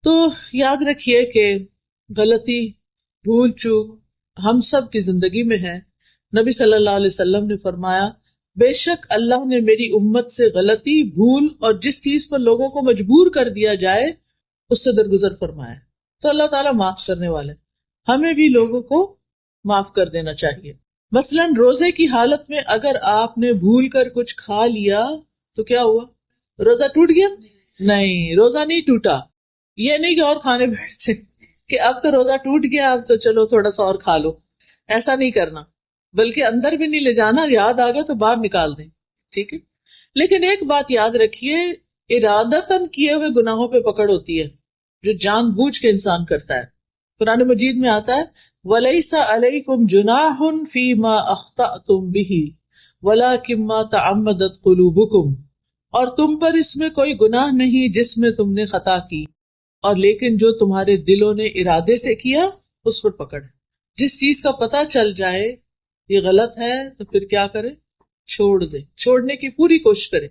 تو یاد رکھیے کہ غلطی، بھول چوک ہم سب کی زندگی میں ہے. نبی صلی اللہ علیہ وسلم نے فرمایا بے شک اللہ نے میری امت سے غلطی، بھول اور جس چیز پر لوگوں کو مجبور کر دیا جائے اس سے درگزر فرمایا. تو اللہ تعالیٰ معاف کرنے والے، ہمیں بھی لوگوں کو معاف کر دینا چاہیے. مثلاً روزے کی حالت میں اگر آپ نے بھول کر کچھ کھا لیا تو کیا ہوا، روزہ ٹوٹ گیا؟ نہیں، روزہ نہیں ٹوٹا. یہ نہیں کہ اور کھانے بیٹھ سے کہ اب تو روزہ ٹوٹ گیا، اب تو چلو تھوڑا سا اور کھا لو. ایسا نہیں کرنا، بلکہ اندر بھی نہیں لے جانا، یاد آ گیا تو باہر نکال دیں. ٹھیک ہے، لیکن ایک بات یاد رکھیے، ارادتاً کیے ہوئے گناہوں پہ پکڑ ہوتی ہے جو جان بوجھ کے انسان کرتا ہے. قرآن مجید میں آتا ہے وَلَيْسَ عَلَيْكُمْ جُنَاحٌ فِي مَا أَخْطَأْتُمْ بِهِ وَلَكِن مَا تَعَمَّدَتْ قُلُوبُكُمْ، اور تم پر اس میں کوئی گناہ نہیں جس میں تم نے خطا کی، اور لیکن جو تمہارے دلوں نے ارادے سے کیا اس پر پکڑ. جس چیز کا پتہ چل جائے یہ غلط ہے تو پھر کیا کرے، چھوڑ دے، چھوڑنے کی پوری کوشش کرے.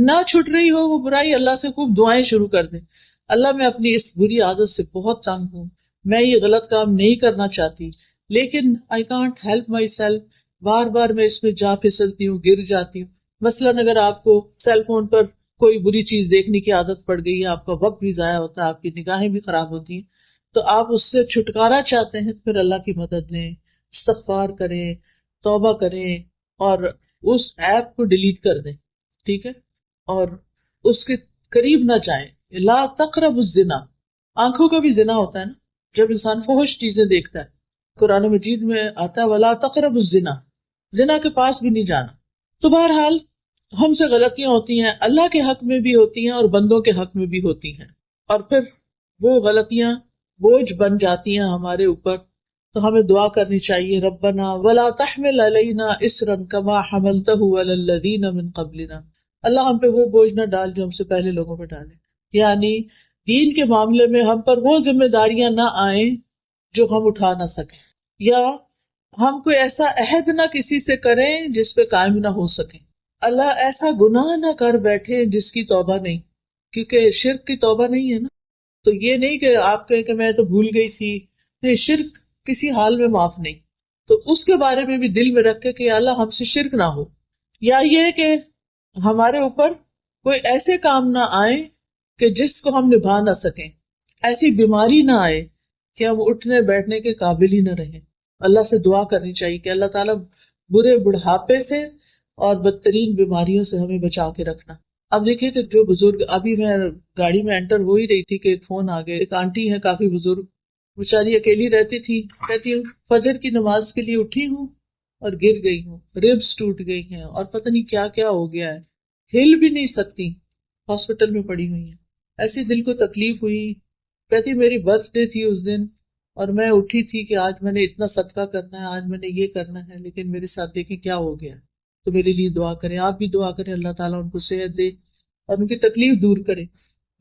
نہ چھٹ رہی ہو وہ برائی، اللہ سے خوب دعائیں شروع کر دے، اللہ میں اپنی اس بری عادت سے بہت تنگ ہوں، میں یہ غلط کام نہیں کرنا چاہتی لیکن I can't help myself، بار بار میں اس میں جا پھسلتی ہوں، گر جاتی ہوں. مثلاً اگر آپ کو سیل فون پر کوئی بری چیز دیکھنے کی عادت پڑ گئی ہے، آپ کا وقت بھی ضائع ہوتا ہے، آپ کی نگاہیں بھی خراب ہوتی ہیں، تو آپ اس سے چھٹکارا چاہتے ہیں، پھر اللہ کی مدد لیں، استغفار کریں، توبہ کریں اور اس ایپ کو ڈیلیٹ کر دیں. ٹھیک ہے، اور اس کے قریب نہ جائیں. لا تقربوا الزنا، آنکھوں کا بھی زنا ہوتا ہے نا جب انسان فحش چیزیں دیکھتا ہے. قرآن مجید میں آتا ہے ولا تقربوا الزنا، زنا کے پاس بھی نہیں جانا. تو بہرحال ہم سے غلطیاں ہوتی ہیں، اللہ کے حق میں بھی ہوتی ہیں اور بندوں کے حق میں بھی ہوتی ہیں، اور پھر وہ غلطیاں بوجھ بن جاتی ہیں ہمارے اوپر. تو ہمیں دعا کرنی چاہیے ربنا ولا تحمل علینا اصرا کما حملته علی الذین من قبلنا، اللہ ہم پہ وہ بوجھ نہ ڈال جو ہم سے پہلے لوگوں پہ ڈالے. یعنی دین کے معاملے میں ہم پر وہ ذمہ داریاں نہ آئیں جو ہم اٹھا نہ سکیں، یا ہم کوئی ایسا عہد نہ کسی سے کریں جس پہ قائم نہ ہو سکیں. اللہ ایسا گناہ نہ کر بیٹھے جس کی توبہ نہیں، کیونکہ شرک کی توبہ نہیں ہے نا. تو یہ نہیں کہ آپ کہیں کہ میں تو بھول گئی تھی، نہیں، شرک کسی حال میں معاف نہیں. تو اس کے بارے میں بھی دل میں رکھے کہ اللہ ہم سے شرک نہ ہو. یا یہ کہ ہمارے اوپر کوئی ایسے کام نہ آئے کہ جس کو ہم نبھا نہ سکیں، ایسی بیماری نہ آئے کہ ہم اٹھنے بیٹھنے کے قابل ہی نہ رہیں. اللہ سے دعا کرنی چاہیے کہ اللہ تعالیٰ برے بڑھاپے سے اور بدترین بیماریوں سے ہمیں بچا کے رکھنا. اب دیکھیے کہ جو بزرگ، ابھی میں گاڑی میں انٹر ہو ہی رہی تھی کہ ایک فون آ گیا، ایک آنٹی ہے کافی بزرگ، بیچاری اکیلی رہتی تھی، کہتی ہوں فجر کی نماز کے لیے اٹھی ہوں اور گر گئی ہوں، ریبس ٹوٹ گئی ہیں اور پتہ نہیں کیا کیا ہو گیا ہے، ہل بھی نہیں سکتی، ہاسپٹل میں پڑی ہوئی ہیں. ایسی دل کو تکلیف ہوئی، کہتی میری برتھ ڈے تھی اس دن اور میں اٹھی تھی کہ آج میں نے اتنا صدقہ کرنا ہے، آج میں نے یہ کرنا ہے، لیکن میرے ساتھ دیکھیں کیا ہو گیا. تو میرے لیے دعا کریں، آپ بھی دعا کریں اللہ تعالیٰ ان کو صحت دے اور ان کی تکلیف دور کرے۔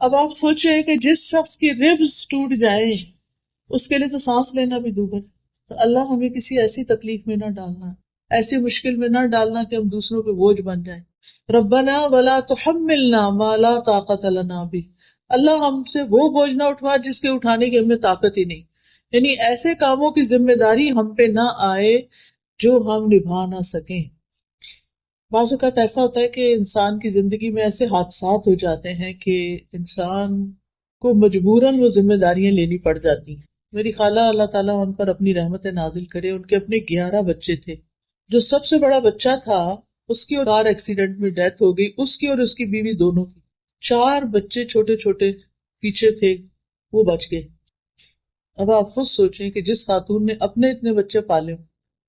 اب آپ سوچیں کہ جس شخص کی ربز ٹوٹ جائے اس کے لیے تو سانس لینا بھی دوبر، تو اللہ ہمیں کسی ایسی تکلیف میں نہ ڈالنا، ایسی مشکل میں نہ ڈالنا کہ ہم دوسروں پہ بوجھ بن جائیں۔ ربنا ولا تحملنا ما لا طاقت لنا به، اللہ ہم سے وہ بوجھ نہ اٹھوا جس کے اٹھانے کی ہمیں طاقت ہی نہیں، یعنی ایسے کاموں کی ذمہ داری ہم پہ نہ آئے جو ہم نبھا نہ سکیں۔ بعض اوقات ایسا ہوتا ہے کہ انسان کی زندگی میں ایسے حادثات ہو جاتے ہیں کہ انسان کو مجبوراً وہ ذمہ داریاں لینی پڑ جاتی ہیں۔ میری خالہ اللہ تعالیٰ ان پر اپنی رحمت نازل کرے، ان کے اپنے 11 بچے تھے، جو سب سے بڑا بچہ تھا اس کی کار ایکسیڈنٹ میں ڈیتھ ہو گئی، اس کی اور اس کی بیوی دونوں کی۔ 4 بچے چھوٹے چھوٹے پیچھے تھے، وہ بچ گئے۔ اب آپ خود سوچیں کہ جس خاتون نے اپنے اتنے بچے پالے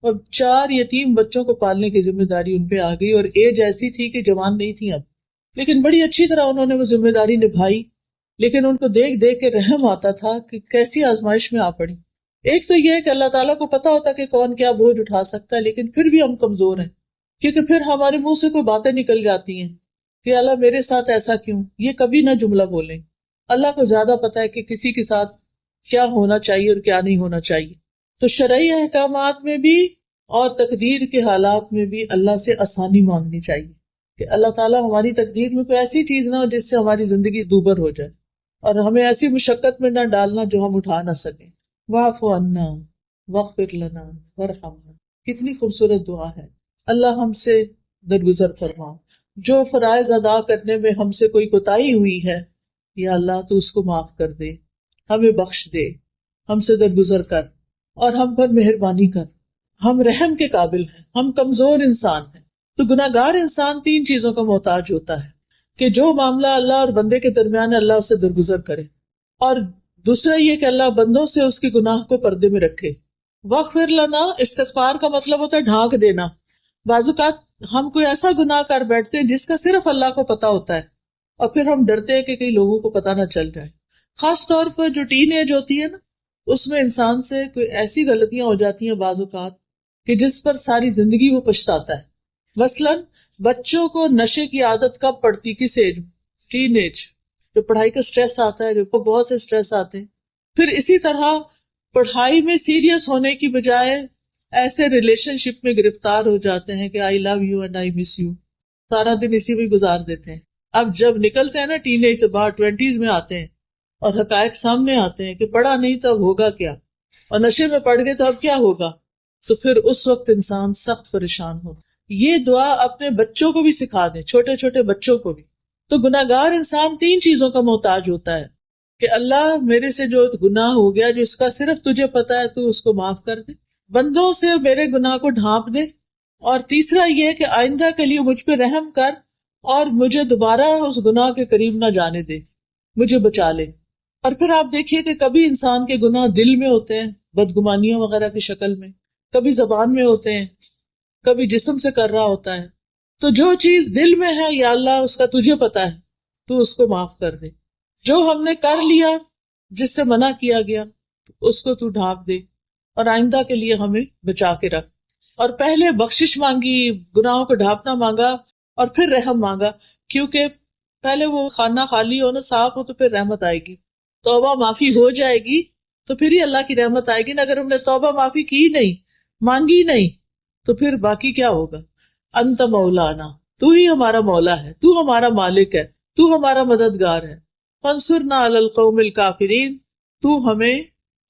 اور 4 یتیم بچوں کو پالنے کی ذمہ داری ان پہ آ گئی، اور ایج ایسی تھی کہ جوان نہیں تھی اب، لیکن بڑی اچھی طرح انہوں نے وہ ذمہ داری نبھائی۔ لیکن ان کو دیکھ دیکھ کے رحم آتا تھا کہ کیسی آزمائش میں آ پڑی۔ ایک تو یہ کہ اللہ تعالیٰ کو پتا ہوتا کہ کون کیا بوجھ اٹھا سکتا ہے، لیکن پھر بھی ہم کمزور ہیں، کیونکہ پھر ہمارے منہ سے کوئی باتیں نکل جاتی ہیں کہ اللہ میرے ساتھ ایسا کیوں، یہ کبھی نہ جملہ بولیں۔ اللہ کو زیادہ پتا ہے کہ کسی کے ساتھ کیا ہونا چاہیے اور کیا نہیں ہونا چاہیے۔ تو شرعی احکامات میں بھی اور تقدیر کے حالات میں بھی اللہ سے آسانی مانگنی چاہیے کہ اللہ تعالیٰ ہماری تقدیر میں کوئی ایسی چیز نہ ہو جس سے ہماری زندگی دوبر ہو جائے، اور ہمیں ایسی مشقت میں نہ ڈالنا جو ہم اٹھا نہ سکیں۔ واعف عنا واغفر لنا وارحمنا، کتنی خوبصورت دعا ہے۔ اللہ ہم سے درگزر فرما، جو فرائض ادا کرنے میں ہم سے کوئی کوتاہی ہوئی ہے یا اللہ تو اس کو معاف کر دے، ہمیں بخش دے، ہم سے درگزر کر اور ہم پر مہربانی کر۔ ہم رحم کے قابل ہیں، ہم کمزور انسان ہیں۔ تو گناہگار انسان 3 چیزوں کا محتاج ہوتا ہے کہ جو معاملہ اللہ اور بندے کے درمیان ہے اللہ اسے درگزر کرے، اور دوسرا یہ کہ اللہ بندوں سے اس کے گناہ کو پردے میں رکھے۔ واغفر لنا، استغفار کا مطلب ہوتا ہے ڈھانک دینا۔ بعض اوقات ہم کوئی ایسا گناہ کر بیٹھتے ہیں جس کا صرف اللہ کو پتا ہوتا ہے، اور پھر ہم ڈرتے ہیں کہ کئی لوگوں کو پتا نہ چل جائے۔ خاص طور پر جو ٹین ایج ہوتی ہے نا، اس میں انسان سے کوئی ایسی غلطیاں ہو جاتی ہیں بعض اوقات کہ جس پر ساری زندگی وہ پچھتاتا ہے۔ مثلاً بچوں کو نشے کی عادت کب پڑتی، کس ایج؟ ٹین ایج، جو پڑھائی کا سٹریس آتا ہے، جو بہت سے سٹریس آتے ہیں۔ پھر اسی طرح پڑھائی میں سیریس ہونے کی بجائے ایسے ریلیشن شپ میں گرفتار ہو جاتے ہیں کہ I love you and I miss you, سارا دن اسی میں گزار دیتے ہیں۔ اب جب نکلتے ہیں نا ٹین ایج سے باہر، 20s میں آتے ہیں اور حقائق سامنے آتے ہیں کہ پڑھا نہیں تو اب ہوگا کیا، اور نشے میں پڑ گئے تو اب کیا ہوگا، تو پھر اس وقت انسان سخت پریشان ہو۔ یہ دعا اپنے بچوں کو بھی سکھا دیں، چھوٹے چھوٹے بچوں کو بھی۔ تو گناہگار انسان 3 چیزوں کا محتاج ہوتا ہے کہ اللہ میرے سے جو گناہ ہو گیا، جو اس کا صرف تجھے پتا ہے، تو اس کو معاف کر دے، بندوں سے میرے گناہ کو ڈھانپ دے، اور تیسرا یہ کہ آئندہ کے لیے مجھ پہ رحم کر اور مجھے دوبارہ اس گناہ کے قریب نہ جانے دے، مجھے بچا لے۔ اور پھر آپ دیکھیے کہ کبھی انسان کے گناہ دل میں ہوتے ہیں، بدگمانیوں وغیرہ کی شکل میں، کبھی زبان میں ہوتے ہیں، کبھی جسم سے کر رہا ہوتا ہے۔ تو جو چیز دل میں ہے یا اللہ اس کا تجھے پتا ہے، تو اس کو معاف کر دے۔ جو ہم نے کر لیا جس سے منع کیا گیا، اس کو تو ڈھانپ دے اور آئندہ کے لیے ہمیں بچا کے رکھ۔ اور پہلے بخشش مانگی، گناہوں کو ڈھانپنا مانگا، اور پھر رحم مانگا، کیونکہ پہلے وہ خانہ خالی ہو نا، صاف ہو، تو پھر رحمت آئے گی۔ توبہ معافی ہو جائے گی تو پھر ہی اللہ کی رحمت آئے گی نا۔ اگر ہم نے توبہ معافی کی نہیں، مانگی نہیں، تو پھر باقی کیا ہوگا؟ انت مولانا، تو ہی ہمارا مولا ہے، تو ہمارا مالک ہے، تو ہمارا مددگار ہے۔ فانصرنا علی القوم الکافرین، تو ہمیں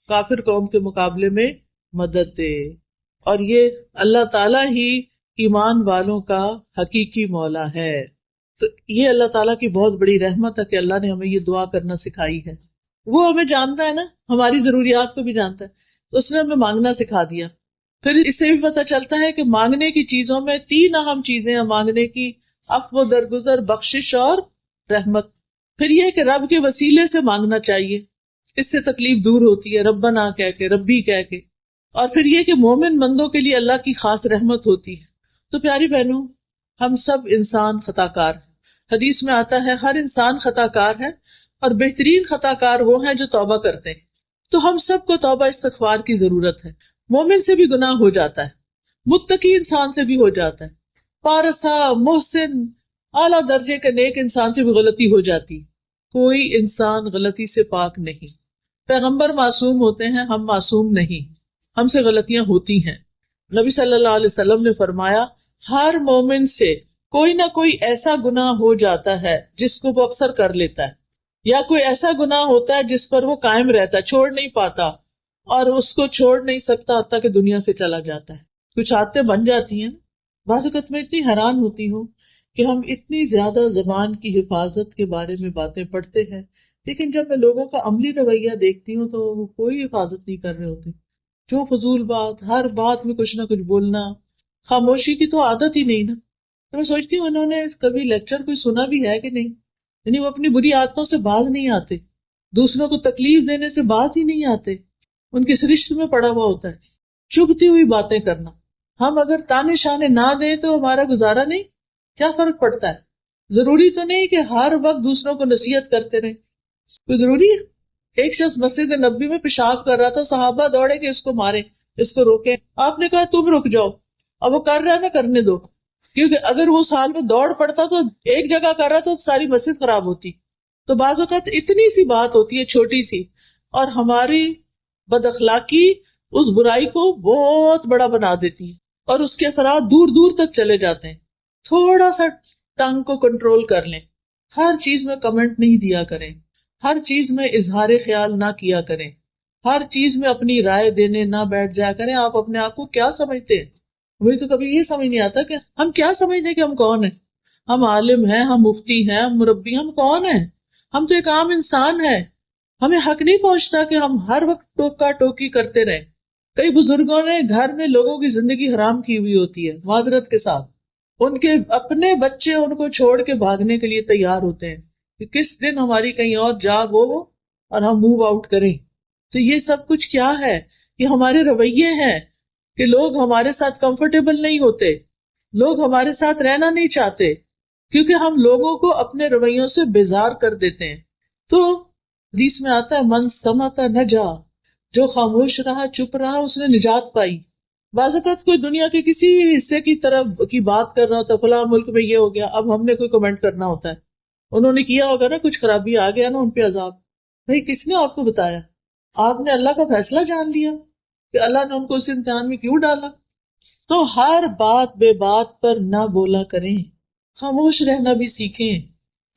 کافر قوم کے مقابلے میں مدد دے۔ اور یہ اللہ تعالیٰ ہی ایمان والوں کا حقیقی مولا ہے۔ تو یہ اللہ تعالیٰ کی بہت بڑی رحمت ہے کہ اللہ نے ہمیں یہ دعا کرنا سکھائی ہے۔ وہ ہمیں جانتا ہے نا، ہماری ضروریات کو بھی جانتا ہے، اس نے ہمیں مانگنا سکھا دیا۔ پھر اس سے بھی پتہ چلتا ہے کہ مانگنے کی چیزوں میں 3 اہم چیزیں ہیں مانگنے کی: عفو، درگزر، بخشش اور رحمت۔ پھر یہ کہ رب کے وسیلے سے مانگنا چاہیے، اس سے تکلیف دور ہوتی ہے، ربنا کہہ کے، ربی کہہ کے۔ اور پھر یہ کہ مومن بندوں کے لیے اللہ کی خاص رحمت ہوتی ہے۔ تو پیاری بہنوں، ہم سب انسان خطا کار ہیں۔ حدیث میں آتا ہے ہر انسان خطا کار ہے، اور بہترین خطا کار وہ ہیں جو توبہ کرتے ہیں۔ تو ہم سب کو توبہ استغفار کی ضرورت ہے۔ مومن سے بھی گناہ ہو جاتا ہے، متقی انسان سے بھی ہو جاتا ہے، پارسا، محسن، اعلیٰ درجے کے نیک انسان سے بھی غلطی ہو جاتی. کوئی انسان غلطی سے پاک نہیں. پیغمبر معصوم ہوتے ہیں، ہم معصوم نہیں، ہم سے غلطیاں ہوتی ہیں. نبی صلی اللہ علیہ وسلم نے فرمایا ہر مومن سے کوئی نہ کوئی ایسا گناہ ہو جاتا ہے جس کو وہ اکثر کر لیتا ہے، یا کوئی ایسا گناہ ہوتا ہے جس پر وہ قائم رہتا ہے، چھوڑ نہیں پاتا، اور اس کو چھوڑ نہیں سکتا حتیٰ کہ دنیا سے چلا جاتا ہے. کچھ عادتیں بن جاتی ہیں. بعض اوقات میں اتنی حیران ہوتی ہوں کہ ہم اتنی زیادہ زبان کی حفاظت کے بارے میں باتیں پڑھتے ہیں، لیکن جب میں لوگوں کا عملی رویہ دیکھتی ہوں تو وہ کوئی حفاظت نہیں کر رہے ہوتے. جو فضول بات، ہر بات میں کچھ نہ کچھ بولنا، خاموشی کی تو عادت ہی نہیں نا. تو میں سوچتی ہوں انہوں نے کبھی لیکچر کوئی سنا بھی ہے کہ نہیں. یعنی وہ اپنی بری عادتوں سے باز نہیں آتے، دوسروں کو تکلیف دینے سے باز ہی نہیں آتے. ان کی سرشت میں پڑا ہوا ہوتا ہے چبھتی ہوئی باتیں کرنا. ہم اگر تانے شانے نہ دیں تو ہمارا گزارا نہیں. کیا فرق پڑتا ہے؟ ضروری تو نہیں کہ ہر وقت دوسروں کو نصیحت کرتے رہیں. کوئی ضروری ہے؟ ایک شخص مسجد نبوی میں پیشاب کر رہا تھا، صحابہ دوڑے کہ اس کو مارے، اس کو روکے. آپ نے کہا تم رک جاؤ، اب وہ کر رہا ہے نا کرنے دو، کیونکہ اگر وہ سال میں دوڑ پڑتا تو ایک جگہ کر رہا تو ساری مسجد خراب ہوتی. تو بعض اوقات اتنی سی بات ہوتی ہے چھوٹی سی، اور ہماری بد اخلاقی اس برائی کو بہت بڑا بنا دیتی ہے اور اس کے اثرات دور دور تک چلے جاتے ہیں. تھوڑا سا ٹنگ کو کنٹرول کر لیں. ہر چیز میں کمنٹ نہیں دیا کریں، ہر چیز میں اظہار خیال نہ کیا کریں، ہر چیز میں اپنی رائے دینے نہ بیٹھ جایا کریں. آپ اپنے آپ کو کیا سمجھتے ہیں؟ مجھے تو کبھی یہ سمجھ نہیں آتا کہ ہم کیا سمجھتے ہیں کہ ہم کون ہیں. ہم عالم ہیں، ہم مفتی ہیں، ہم مربی، ہم کون ہیں؟ ہم تو ایک عام انسان ہیں. ہمیں حق نہیں پہنچتا کہ ہم ہر وقت ٹوکا ٹوکی کرتے رہیں. کئی بزرگوں نے گھر میں لوگوں کی زندگی حرام کی ہوئی ہوتی ہے معذرت کے ساتھ. ان کے اپنے بچے ان کو چھوڑ کے بھاگنے کے لیے تیار ہوتے ہیں کہ کس دن ہماری کہیں اور جاگ ہو اور ہم موو آؤٹ کریں. تو یہ سب کچھ کیا ہے؟ یہ ہمارے رویے ہیں کہ لوگ ہمارے ساتھ کمفرٹیبل نہیں ہوتے، لوگ ہمارے ساتھ رہنا نہیں چاہتے، کیونکہ ہم لوگوں کو اپنے رویوں سے بیزار کر دیتے ہیں. تو حدیث میں آتا ہے من سمت نجا، جو خاموش رہا، چپ رہا، اس نے نجات پائی. بعض اوقات کوئی دنیا کے کسی حصے کی طرف کی بات کر رہا ہوتا ہے، فلاں ملک میں یہ ہو گیا، اب ہم نے کوئی کمنٹ کرنا ہوتا ہے. انہوں نے کیا ہوگا نا کچھ خرابی، آ گیا نا ان پہ عذاب. بھائی کس نے آپ کو بتایا؟ آپ نے اللہ کا فیصلہ جان لیا کہ اللہ نے ان کو اس امتحان میں کیوں ڈالا. تو ہر بات بے بات پر نہ بولا کریں، خاموش رہنا بھی سیکھیں.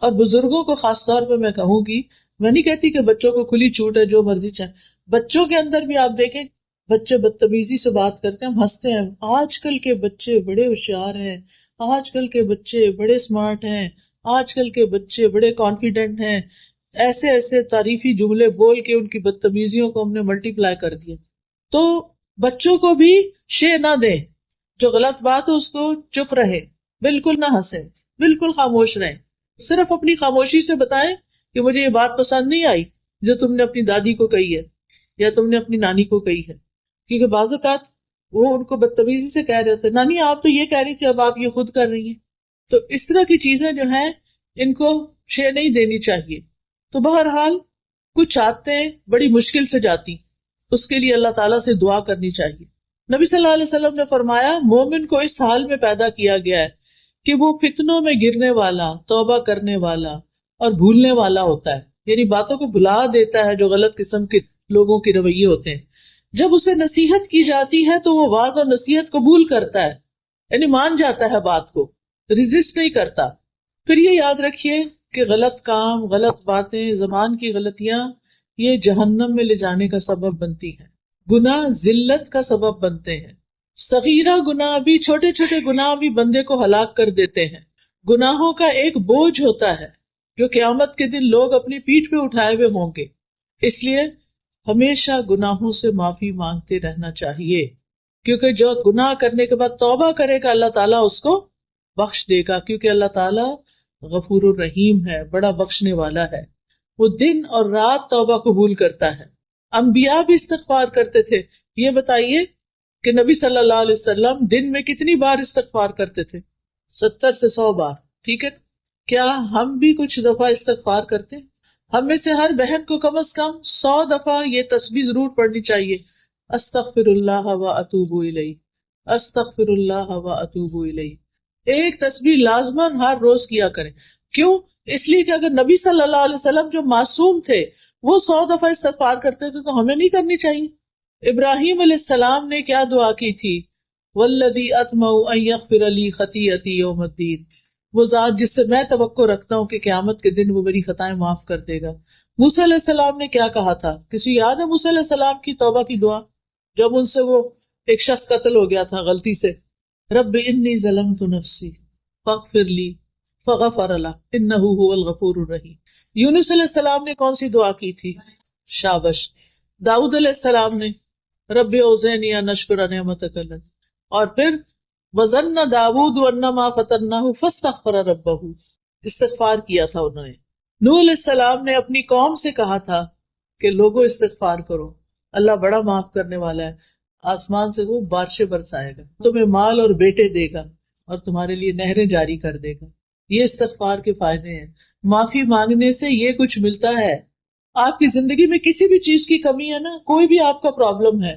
اور بزرگوں کو خاص طور پہ میں کہوں گی، میں نہیں کہتی کہ بچوں کو کھلی چھوٹ ہے جو مرضی چاہے. بچوں کے اندر بھی آپ دیکھیں بچے بدتمیزی سے بات کرتے ہیں، ہم ہنستے ہیں. آج کل کے بچے بڑے ہوشیار ہیں، آج کل کے بچے بڑے اسمارٹ ہیں، آج کل کے بچے بڑے کانفیڈنٹ ہیں. ایسے ایسے تعریفی جملے بول کے ان کی بدتمیزیوں کو ہم نے ملٹی پلائی کر دیا. تو بچوں کو بھی شے نہ دیں، جو غلط بات ہے اس کو چپ رہے، بالکل نہ ہنسیں، بالکل خاموش رہیں. صرف اپنی خاموشی سے بتائیں کہ مجھے یہ بات پسند نہیں آئی جو تم نے اپنی دادی کو کہی ہے یا تم نے اپنی نانی کو کہی ہے. کیونکہ بعض اوقات وہ ان کو بدتمیزی سے کہہ رہے تھے، نانی آپ تو یہ کہہ رہی تھی، اب آپ یہ خود کر رہی ہیں. تو اس طرح کی چیزیں جو ہیں ان کو شے نہیں دینی چاہیے. تو بہرحال کچھ عادتیں بڑی مشکل سے جاتی، اس کے لیے اللہ تعالیٰ سے دعا کرنی چاہیے. نبی صلی اللہ علیہ وسلم نے فرمایا مومن کو اس حال میں پیدا کیا گیا ہے کہ وہ فتنوں میں گرنے والا، توبہ کرنے والا اور بھولنے والا ہوتا ہے. یعنی باتوں کو بھلا دیتا ہے جو غلط قسم کے لوگوں کے رویے ہوتے ہیں. جب اسے نصیحت کی جاتی ہے تو وہ واعظ اور نصیحت قبول کرتا ہے، یعنی مان جاتا ہے بات کو، ریزسٹ نہیں کرتا. پھر یہ یاد رکھیے کہ غلط کام، غلط باتیں، زبان کی غلطیاں یہ جہنم میں لے جانے کا سبب بنتی ہیں. گناہ ذلت کا سبب بنتے ہیں. صغیرہ گناہ بھی، چھوٹے چھوٹے گناہ بھی بندے کو ہلاک کر دیتے ہیں. گناہوں کا ایک بوجھ ہوتا ہے جو قیامت کے دن لوگ اپنی پیٹھ پہ اٹھائے ہوئے ہوں گے. اس لیے ہمیشہ گناہوں سے معافی مانگتے رہنا چاہیے، کیونکہ جو گناہ کرنے کے بعد توبہ کرے گا اللہ تعالیٰ اس کو بخش دے گا، کیونکہ اللہ تعالیٰ غفور الرحیم ہے، بڑا بخشنے والا ہے. وہ دن اور رات توبہ قبول کرتا ہے. انبیاء بھی استغفار کرتے تھے. یہ بتائیے کہ نبی صلی اللہ علیہ وسلم دن میں کتنی بار استغفار کرتے تھے؟ 70 سے 100 بار. ٹھیک ہے، کیا ہم بھی کچھ دفعہ استغفار کرتے ہیں؟ ہم میں سے ہر بہن کو کم از کم 100 دفعہ یہ تسبیح ضرور پڑھنی چاہیے، استغفر اللہ و اتوب الیہ، استغفر اللہ و اتوب الیہ. ایک تسبیح لازماً ہر روز کیا کریں. کیوں؟ اس لیے کہ اگر نبی صلی اللہ علیہ وسلم جو معصوم تھے وہ 100 دفعہ استغفار کرتے تھے تو ہمیں نہیں کرنی چاہیے. ابراہیم علیہ السلام نے کیا دعا کی تھی؟ والذی اطمع ان یغفر لی خطیئتی یوم الدین، وہ ذات جس سے میں توقع رکھتا ہوں کہ قیامت کے دن وہ میری خطائیں معاف کر دے گا. موسیٰ علیہ السلام نے کیا کہا تھا؟ کسی یاد ہے موسیٰ علیہ السلام کی توبہ کی دعا جب ان سے وہ ایک شخص قتل ہو گیا تھا غلطی سے؟ رب انی ظلمت نفسی فاغفر لی فغفر له انہ هو الغفور الرحیم. یونس علیہ السلام نے کون سی دعا کی تھی؟ شابش. داؤد علیہ السلام نے رب اوزعنی ان اشکر نعمتک التی، اور پھر وظن داؤد انما فتناہ فاستغفر ربہ، استغفار کیا تھا انہوں نے. نوح علیہ السلام نے اپنی قوم سے کہا تھا کہ لوگوں استغفار کرو، اللہ بڑا معاف کرنے والا ہے، آسمان سے وہ بارشیں برسائے گا، تمہیں مال اور بیٹے دے گا اور تمہارے لیے نہریں جاری کر دے گا. یہ استغفار کے فائدے ہیں. معافی مانگنے سے یہ کچھ ملتا ہے. آپ کی زندگی میں کسی بھی چیز کی کمی ہے نا، کوئی بھی آپ کا پرابلم ہے،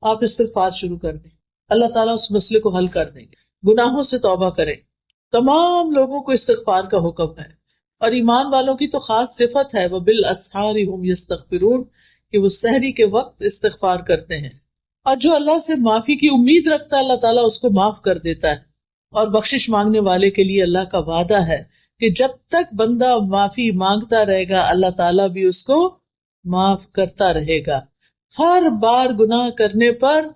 آپ استغفار شروع کر دیں، اللہ تعالیٰ اس مسئلے کو حل کر دیں گے. گناہوں سے توبہ کریں. تمام لوگوں کو استغفار کا حکم ہے، اور ایمان والوں کی تو خاص صفت ہے وَبِالْأَسْحَارِ هُمْ يَسْتَغْفِرُونَ، کہ وہ سحری کے وقت استغفار کرتے ہیں. اور جو اللہ سے معافی کی امید رکھتا ہے اللہ تعالیٰ اس کو معاف کر دیتا ہے. اور بخشش مانگنے والے کے لیے اللہ کا وعدہ ہے کہ جب تک بندہ معافی مانگتا رہے گا اللہ تعالیٰ بھی اس کو معاف کرتا رہے گا. ہر بار گناہ کرنے پر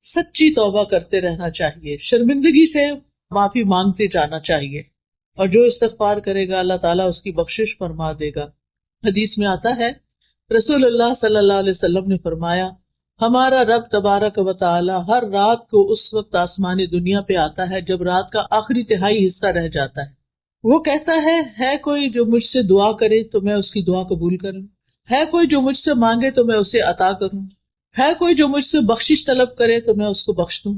سچی توبہ کرتے رہنا چاہیے، شرمندگی سے معافی مانگتے جانا چاہیے، اور جو استغفار کرے گا اللہ تعالیٰ اس کی بخشش فرما دے گا. حدیث میں آتا ہے رسول اللہ صلی اللہ علیہ وسلم نے فرمایا ہمارا رب تبارک و تعالی ہر رات کو اس وقت آسمانی دنیا پہ آتا ہے جب رات کا آخری تہائی حصہ رہ جاتا ہے. وہ کہتا ہے کوئی جو مجھ سے دعا کرے تو میں اس کی دعا قبول کروں، ہے کوئی جو مجھ سے مانگے تو میں اسے عطا کروں، ہے کوئی جو مجھ سے بخشش طلب کرے تو میں اس کو بخش دوں.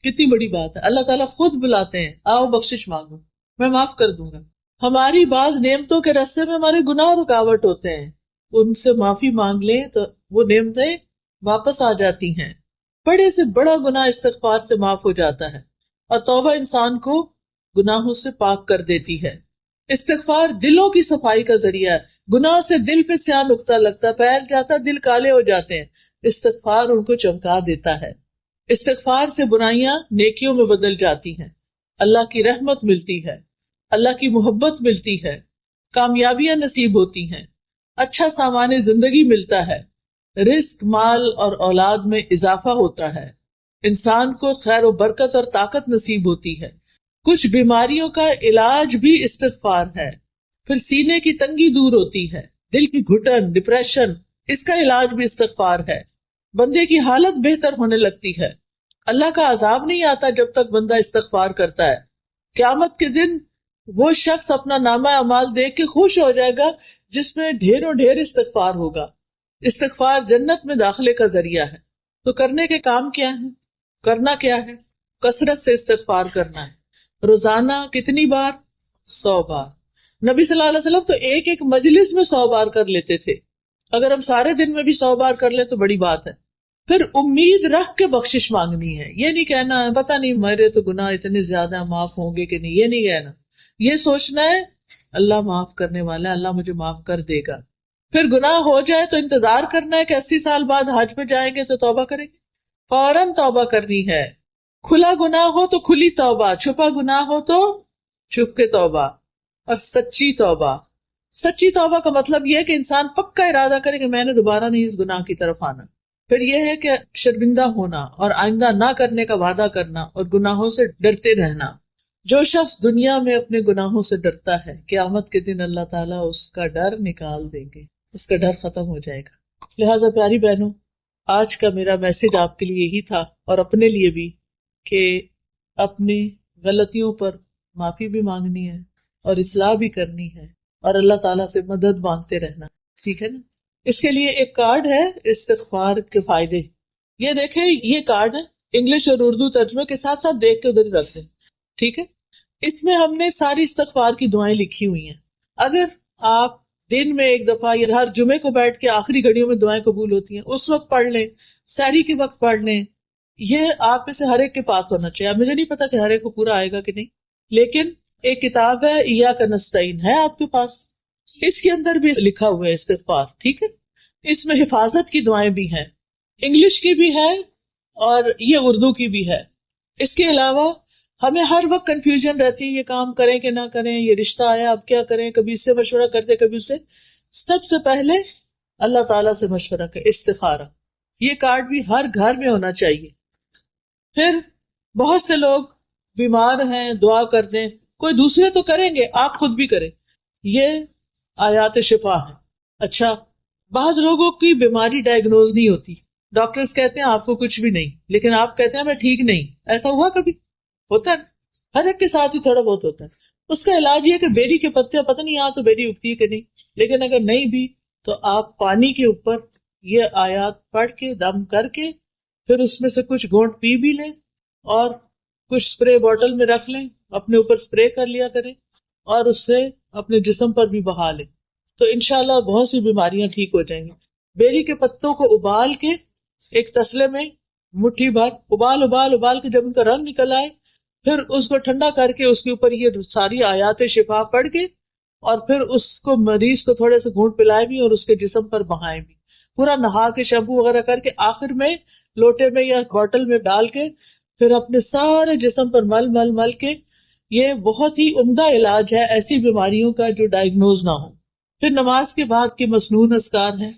کتنی بڑی بات ہے. اللہ تعالیٰ خود بلاتے ہیں آؤ بخشش مانگو، میں معاف کر دوں گا. ہماری بعض نعمتوں کے راستے میں ہمارے گناہ رکاوٹ ہوتے ہیں، ان سے معافی مانگ لیں تو وہ نعمتیں واپس آ جاتی ہیں. بڑے سے بڑا گناہ استغفار سے معاف ہو جاتا ہے، اور توبہ انسان کو گناہوں سے پاک کر دیتی ہے. استغفار دلوں کی صفائی کا ذریعہ ہے. گناہ سے دل پہ سیاہ نقطہ لگتا، پھیل جاتا، دل کالے ہو جاتے ہیں. استغفار ان کو چمکا دیتا ہے. استغفار سے برائیاں نیکیوں میں بدل جاتی ہیں، اللہ کی رحمت ملتی ہے، اللہ کی محبت ملتی ہے، کامیابیاں نصیب ہوتی ہیں، اچھا سامان زندگی ملتا ہے، رزق، مال اور اولاد میں اضافہ ہوتا ہے، انسان کو خیر و برکت اور طاقت نصیب ہوتی ہے. کچھ بیماریوں کا علاج بھی استغفار ہے. پھر سینے کی تنگی دور ہوتی ہے، دل کی گھٹن، ڈپریشن، اس کا علاج بھی استغفار ہے. بندے کی حالت بہتر ہونے لگتی ہے. اللہ کا عذاب نہیں آتا جب تک بندہ استغفار کرتا ہے. قیامت کے دن وہ شخص اپنا نامہ اعمال دیکھ کے خوش ہو جائے گا جس میں ڈھیروں ڈھیر استغفار ہوگا. استغفار جنت میں داخلے کا ذریعہ ہے. تو کرنے کے کام کیا ہیں؟ کرنا کیا ہے؟ کثرت سے استغفار کرنا ہے. روزانہ کتنی بار؟ 100 بار. نبی صلی اللہ علیہ وسلم تو ایک ایک مجلس میں 100 بار کر لیتے تھے. اگر ہم سارے دن میں بھی 100 بار کر لیں تو بڑی بات ہے. پھر امید رکھ کے بخشش مانگنی ہے. یہ نہیں کہنا ہے پتہ نہیں میرے تو گناہ اتنے زیادہ ہیں معاف ہوں گے کہ نہیں، یہ نہیں کہنا. یہ سوچنا ہے اللہ معاف کرنے والا ہے، اللہ مجھے معاف کر دے گا. پھر گناہ ہو جائے تو انتظار کرنا ہے کہ 80 سال بعد حج پہ جائیں گے تو توبہ کریں گے. فوراً توبہ کرنی ہے. کھلا گناہ ہو تو کھلی توبہ، چھپا گناہ ہو تو چھپ کے توبہ. اور سچی توبہ. سچی توبہ کا مطلب یہ ہے کہ انسان پکا ارادہ کرے کہ میں نے دوبارہ نہیں اس گناہ کی طرف آنا. پھر یہ ہے کہ شرمندہ ہونا اور آئندہ نہ کرنے کا وعدہ کرنا اور گناہوں سے ڈرتے رہنا. جو شخص دنیا میں اپنے گناہوں سے ڈرتا ہے قیامت کے دن اللہ تعالیٰ اس کا ڈر نکال دیں گے، اس کا ڈر ختم ہو جائے گا. لہٰذا پیاری بہنوں، آج کا میرا میسج آپ کے لیے یہی تھا اور اپنے لیے بھی، کہ اپنی غلطیوں پر معافی بھی مانگنی ہے اور اصلاح بھی کرنی ہے اور اللہ تعالیٰ سے مدد مانگتے رہنا. ٹھیک ہے نا؟ اس کے لیے ایک کارڈ ہے استغفار کے فائدے. یہ دیکھیں، یہ کارڈ ہے انگلش اور اردو ترجمے کے ساتھ ساتھ، دیکھ کے ادھر ہی رکھ دیں. ٹھیک ہے؟ اس میں ہم نے ساری استغفار کی دعائیں لکھی ہوئی ہیں. اگر آپ دن میں ایک دفعہ یا ہر جمعے کو بیٹھ کے آخری گھڑیوں میں دعائیں قبول ہوتی ہیں اس وقت پڑھ لیں، سحری کے وقت پڑھ لیں. یہ آپ میں سے ہر ایک کے پاس ہونا چاہیے. اب مجھے نہیں پتا کہ ہر ایک کو پورا آئے گا کہ نہیں، لیکن ایک کتاب ہے ایاک نستعین ہے آپ کے پاس، اس کے اندر بھی لکھا ہوا ہے استغفار، ٹھیک ہے؟ اس میں حفاظت کی دعائیں بھی ہیں، انگلش کی بھی ہے اور یہ اردو کی بھی ہے۔ اس کے علاوہ ہمیں ہر وقت کنفیوژن رہتی ہے، یہ کام کریں کہ نہ کریں، یہ رشتہ آیا اب کیا کریں، کبھی اس سے مشورہ کرتے کبھی اس سے۔ سب سے پہلے اللہ تعالیٰ سے مشورہ کریں، استخارہ، یہ کارڈ بھی ہر گھر میں ہونا چاہیے۔ پھر بہت سے لوگ بیمار ہیں، دعا کر دیں، کوئی دوسرے تو کریں گے، آپ خود بھی کریں، یہ آیات شفا ہے۔ اچھا، بعض لوگوں کی بیماری ڈائگنوز نہیں ہوتی، ڈاکٹرز کہتے ہیں آپ کو کچھ بھی نہیں، لیکن آپ کہتے ہیں میں ٹھیک نہیں، ایسا ہوا کبھی؟ ہوتا ہے نا؟ ہر ایک کے ساتھ ہی تھوڑا بہت ہوتا ہے۔ اس کا علاج یہ کہ بیری کے پتے، پتہ نہیں یہاں تو بیری اگتی ہے کہ نہیں، لیکن اگر نہیں بھی تو آپ پانی کے اوپر یہ آیات پڑھ کے دم کر کے پھر اس میں سے کچھ گھونٹ پی بھی لیں اور کچھ اسپرے بوٹل میں رکھ لیں، اپنے اوپر اسپرے کر لیا کریں اور اس سے اپنے جسم پر بھی بہا لیں، تو انشاءاللہ بہت سی بیماریاں ٹھیک ہو جائیں گی۔ بیری کے پتوں کو ابال کے ایک تسلے میں مٹھی بھر ابال کے جب ان کا رنگ نکل آئے، پھر اس کو ٹھنڈا کر کے اس کے اوپر یہ ساری آیات شفا پڑھ کے اور پھر اس کو مریض کو تھوڑے سے گھونٹ پلائے بھی اور اس کے جسم پر بہائے بھی، پورا نہا کے شیمپو وغیرہ کر کے آخر میں لوٹے میں یا بوٹل میں ڈال کے پھر اپنے سارے جسم پر مل کے، یہ بہت ہی عمدہ علاج ہے ایسی بیماریوں کا جو ڈائگنوز نہ ہو۔ پھر نماز کے بعد کے مسنون اذکار ہیں،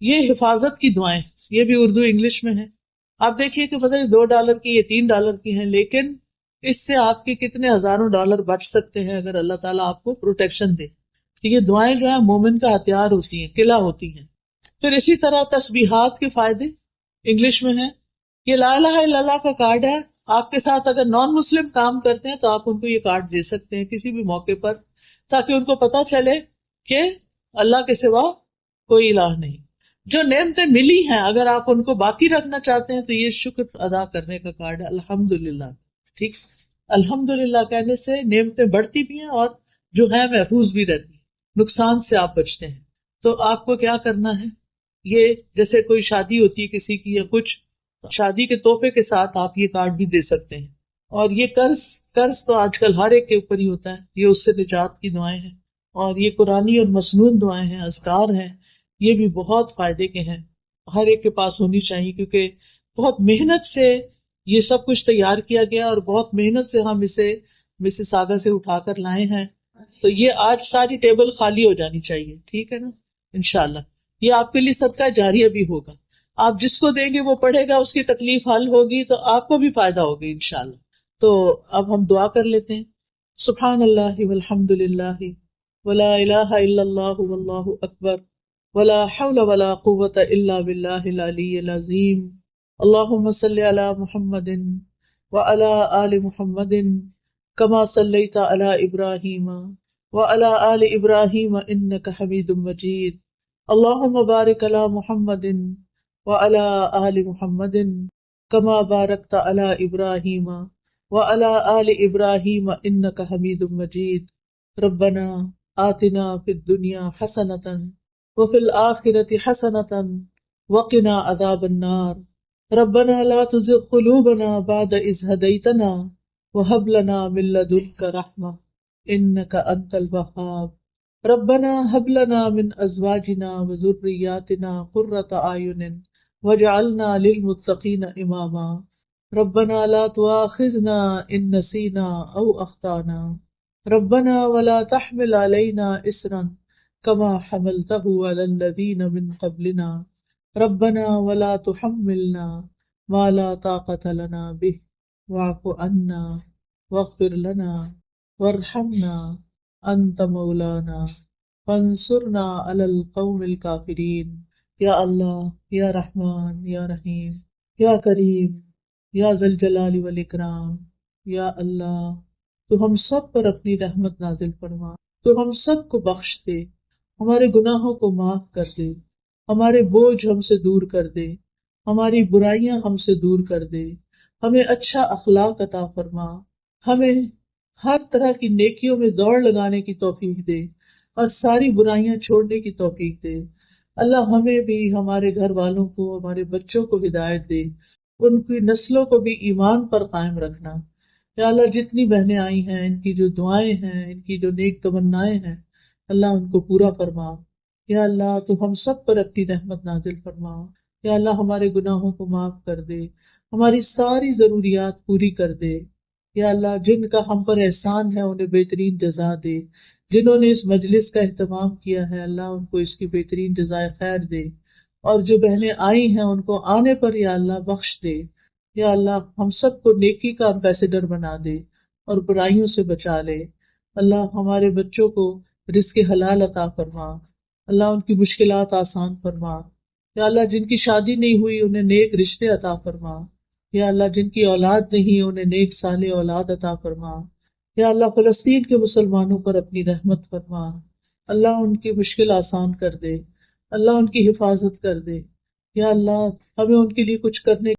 یہ حفاظت کی دعائیں، یہ بھی اردو انگلش میں ہیں۔ آپ دیکھیے کہ پتہ نہیں $2 کی یا $3 کی ہیں، لیکن اس سے آپ کے کتنے ہزاروں ڈالر بچ سکتے ہیں اگر اللہ تعالیٰ آپ کو پروٹیکشن دے۔ یہ دعائیں جو ہیں مومن کا ہتھیار ہوتی ہیں، قلعہ ہوتی ہیں۔ پھر اسی طرح تسبیحات کے فائدے انگلش میں ہیں، یہ لا الہ الا اللہ کا کارڈ ہے، آپ کے ساتھ اگر نان مسلم کام کرتے ہیں تو آپ ان کو یہ کارڈ دے سکتے ہیں کسی بھی موقع پر، تاکہ ان کو پتہ چلے کہ اللہ کے سوا کوئی الہ نہیں۔ جو نعمتیں ملی ہیں اگر آپ ان کو باقی رکھنا چاہتے ہیں تو یہ شکر ادا کرنے کا کارڈ ہے، الحمدللہ، ٹھیک۔ الحمدللہ کہنے سے نعمتیں بڑھتی بھی ہیں اور جو ہے محفوظ بھی رہتی ہیں، نقصان سے آپ بچتے ہیں۔ تو آپ کو کیا کرنا ہے، یہ جیسے کوئی شادی ہوتی ہے کسی کی یا کچھ، شادی کے تحفے کے ساتھ آپ یہ کارڈ بھی دے سکتے ہیں۔ اور یہ قرض تو آج کل ہر ایک کے اوپر ہی ہوتا ہے، یہ اس سے نجات کی دعائیں ہیں، اور یہ قرآنی اور مسنون دعائیں ہیں، اذکار ہیں، یہ بھی بہت فائدے کے ہیں، ہر ایک کے پاس ہونی چاہیے، کیونکہ بہت محنت سے یہ سب کچھ تیار کیا گیا اور بہت محنت سے ہم اسے مسز آگا سے اٹھا کر لائے ہیں۔ تو یہ آج ساری ٹیبل خالی ہو جانی چاہیے، ٹھیک ہے نا؟ انشاءاللہ یہ آپ کے لیے صدقہ جاریہ بھی ہوگا، آپ جس کو دیں گے وہ پڑھے گا، اس کی تکلیف حل ہوگی تو آپ کو بھی فائدہ ہوگا انشاءاللہ۔ تو اب ہم دعا کر لیتے ہیں۔ سبحان اللہ والحمد للہ ولا الہ الا اللہ واللہ اکبر ولا حول ولا قوۃ الا باللہ العلی العظیم۔ اللہم صلی علی محمد وعلی آل محمد کما صلیت علی ابراہیم وعلی آل ابراہیم انک حمید مجید۔ اللہم بارک علی محمد وعلی آل محمد کما بارکت علی ابراہیم وعلی آل ابراہیم انک حمید مجید۔ ربنا آتنا فی الدنیا حسنۃ وفی الآخرۃ حسنۃ وقنا عذاب النار۔ ربنا لا تزغ قلوبنا بعد إذ هديتنا وهب لنا من لدنك رحمة إنك أنت الوهاب۔ ربنا هب لنا من أزواجنا وذرياتنا قرة أعين واجعلنا للمتقين إماما۔ ربنا لا تؤاخذنا إن نسينا أو أخطأنا۔ ربنا ولا تحمل علينا إصرا كما حملته على الذين من قبلنا۔ ربنا ولا تحملنا ما لا طاقة لنا به واعف عنا واغفر لنا وارحمنا أنت مولانا فانصرنا على القوم الكافرين۔ یا اللہ، یا رحمان، یا رحیم، یا کریم، یا ذی الجلال والاکرام، یا اللہ تو ہم سب پر اپنی رحمت نازل فرما، تو ہم سب کو بخش دے، ہمارے گناہوں کو معاف کر دے، ہمارے بوجھ ہم سے دور کر دے، ہماری برائیاں ہم سے دور کر دے، ہمیں اچھا اخلاق عطا فرما، ہمیں ہر طرح کی نیکیوں میں دوڑ لگانے کی توفیق دے اور ساری برائیاں چھوڑنے کی توفیق دے۔ اللہ ہمیں بھی، ہمارے گھر والوں کو، ہمارے بچوں کو ہدایت دے، ان کی نسلوں کو بھی ایمان پر قائم رکھنا۔ یا اللہ جتنی بہنیں آئی ہیں ان کی جو دعائیں ہیں، ان کی جو نیک تمنائیں ہیں، اللہ ان کو پورا فرما۔ یا اللہ تو ہم سب پر اپنی رحمت نازل فرما۔ یا اللہ ہمارے گناہوں کو معاف کر دے، ہماری ساری ضروریات پوری کر دے۔ یا اللہ جن کا ہم پر احسان ہے انہیں بہترین جزا دے، جنہوں نے اس مجلس کا اہتمام کیا ہے اللہ ان کو اس کی بہترین جزائے خیر دے، اور جو بہنیں آئی ہیں ان کو آنے پر یا اللہ بخش دے۔ یا اللہ ہم سب کو نیکی کا امبیسڈر بنا دے اور برائیوں سے بچا لے۔ اللہ ہمارے بچوں کو رزق حلال عطا فرما، اللہ ان کی مشکلات آسان فرما۔ یا اللہ جن کی شادی نہیں ہوئی انہیں نیک رشتے عطا فرما۔ یا اللہ جن کی اولاد نہیں انہیں نیک صالح اولاد عطا فرما۔ یا اللہ فلسطین کے مسلمانوں پر اپنی رحمت فرما، اللہ ان کی مشکل آسان کر دے، اللہ ان کی حفاظت کر دے۔ یا اللہ ہمیں ان کے لیے کچھ کرنے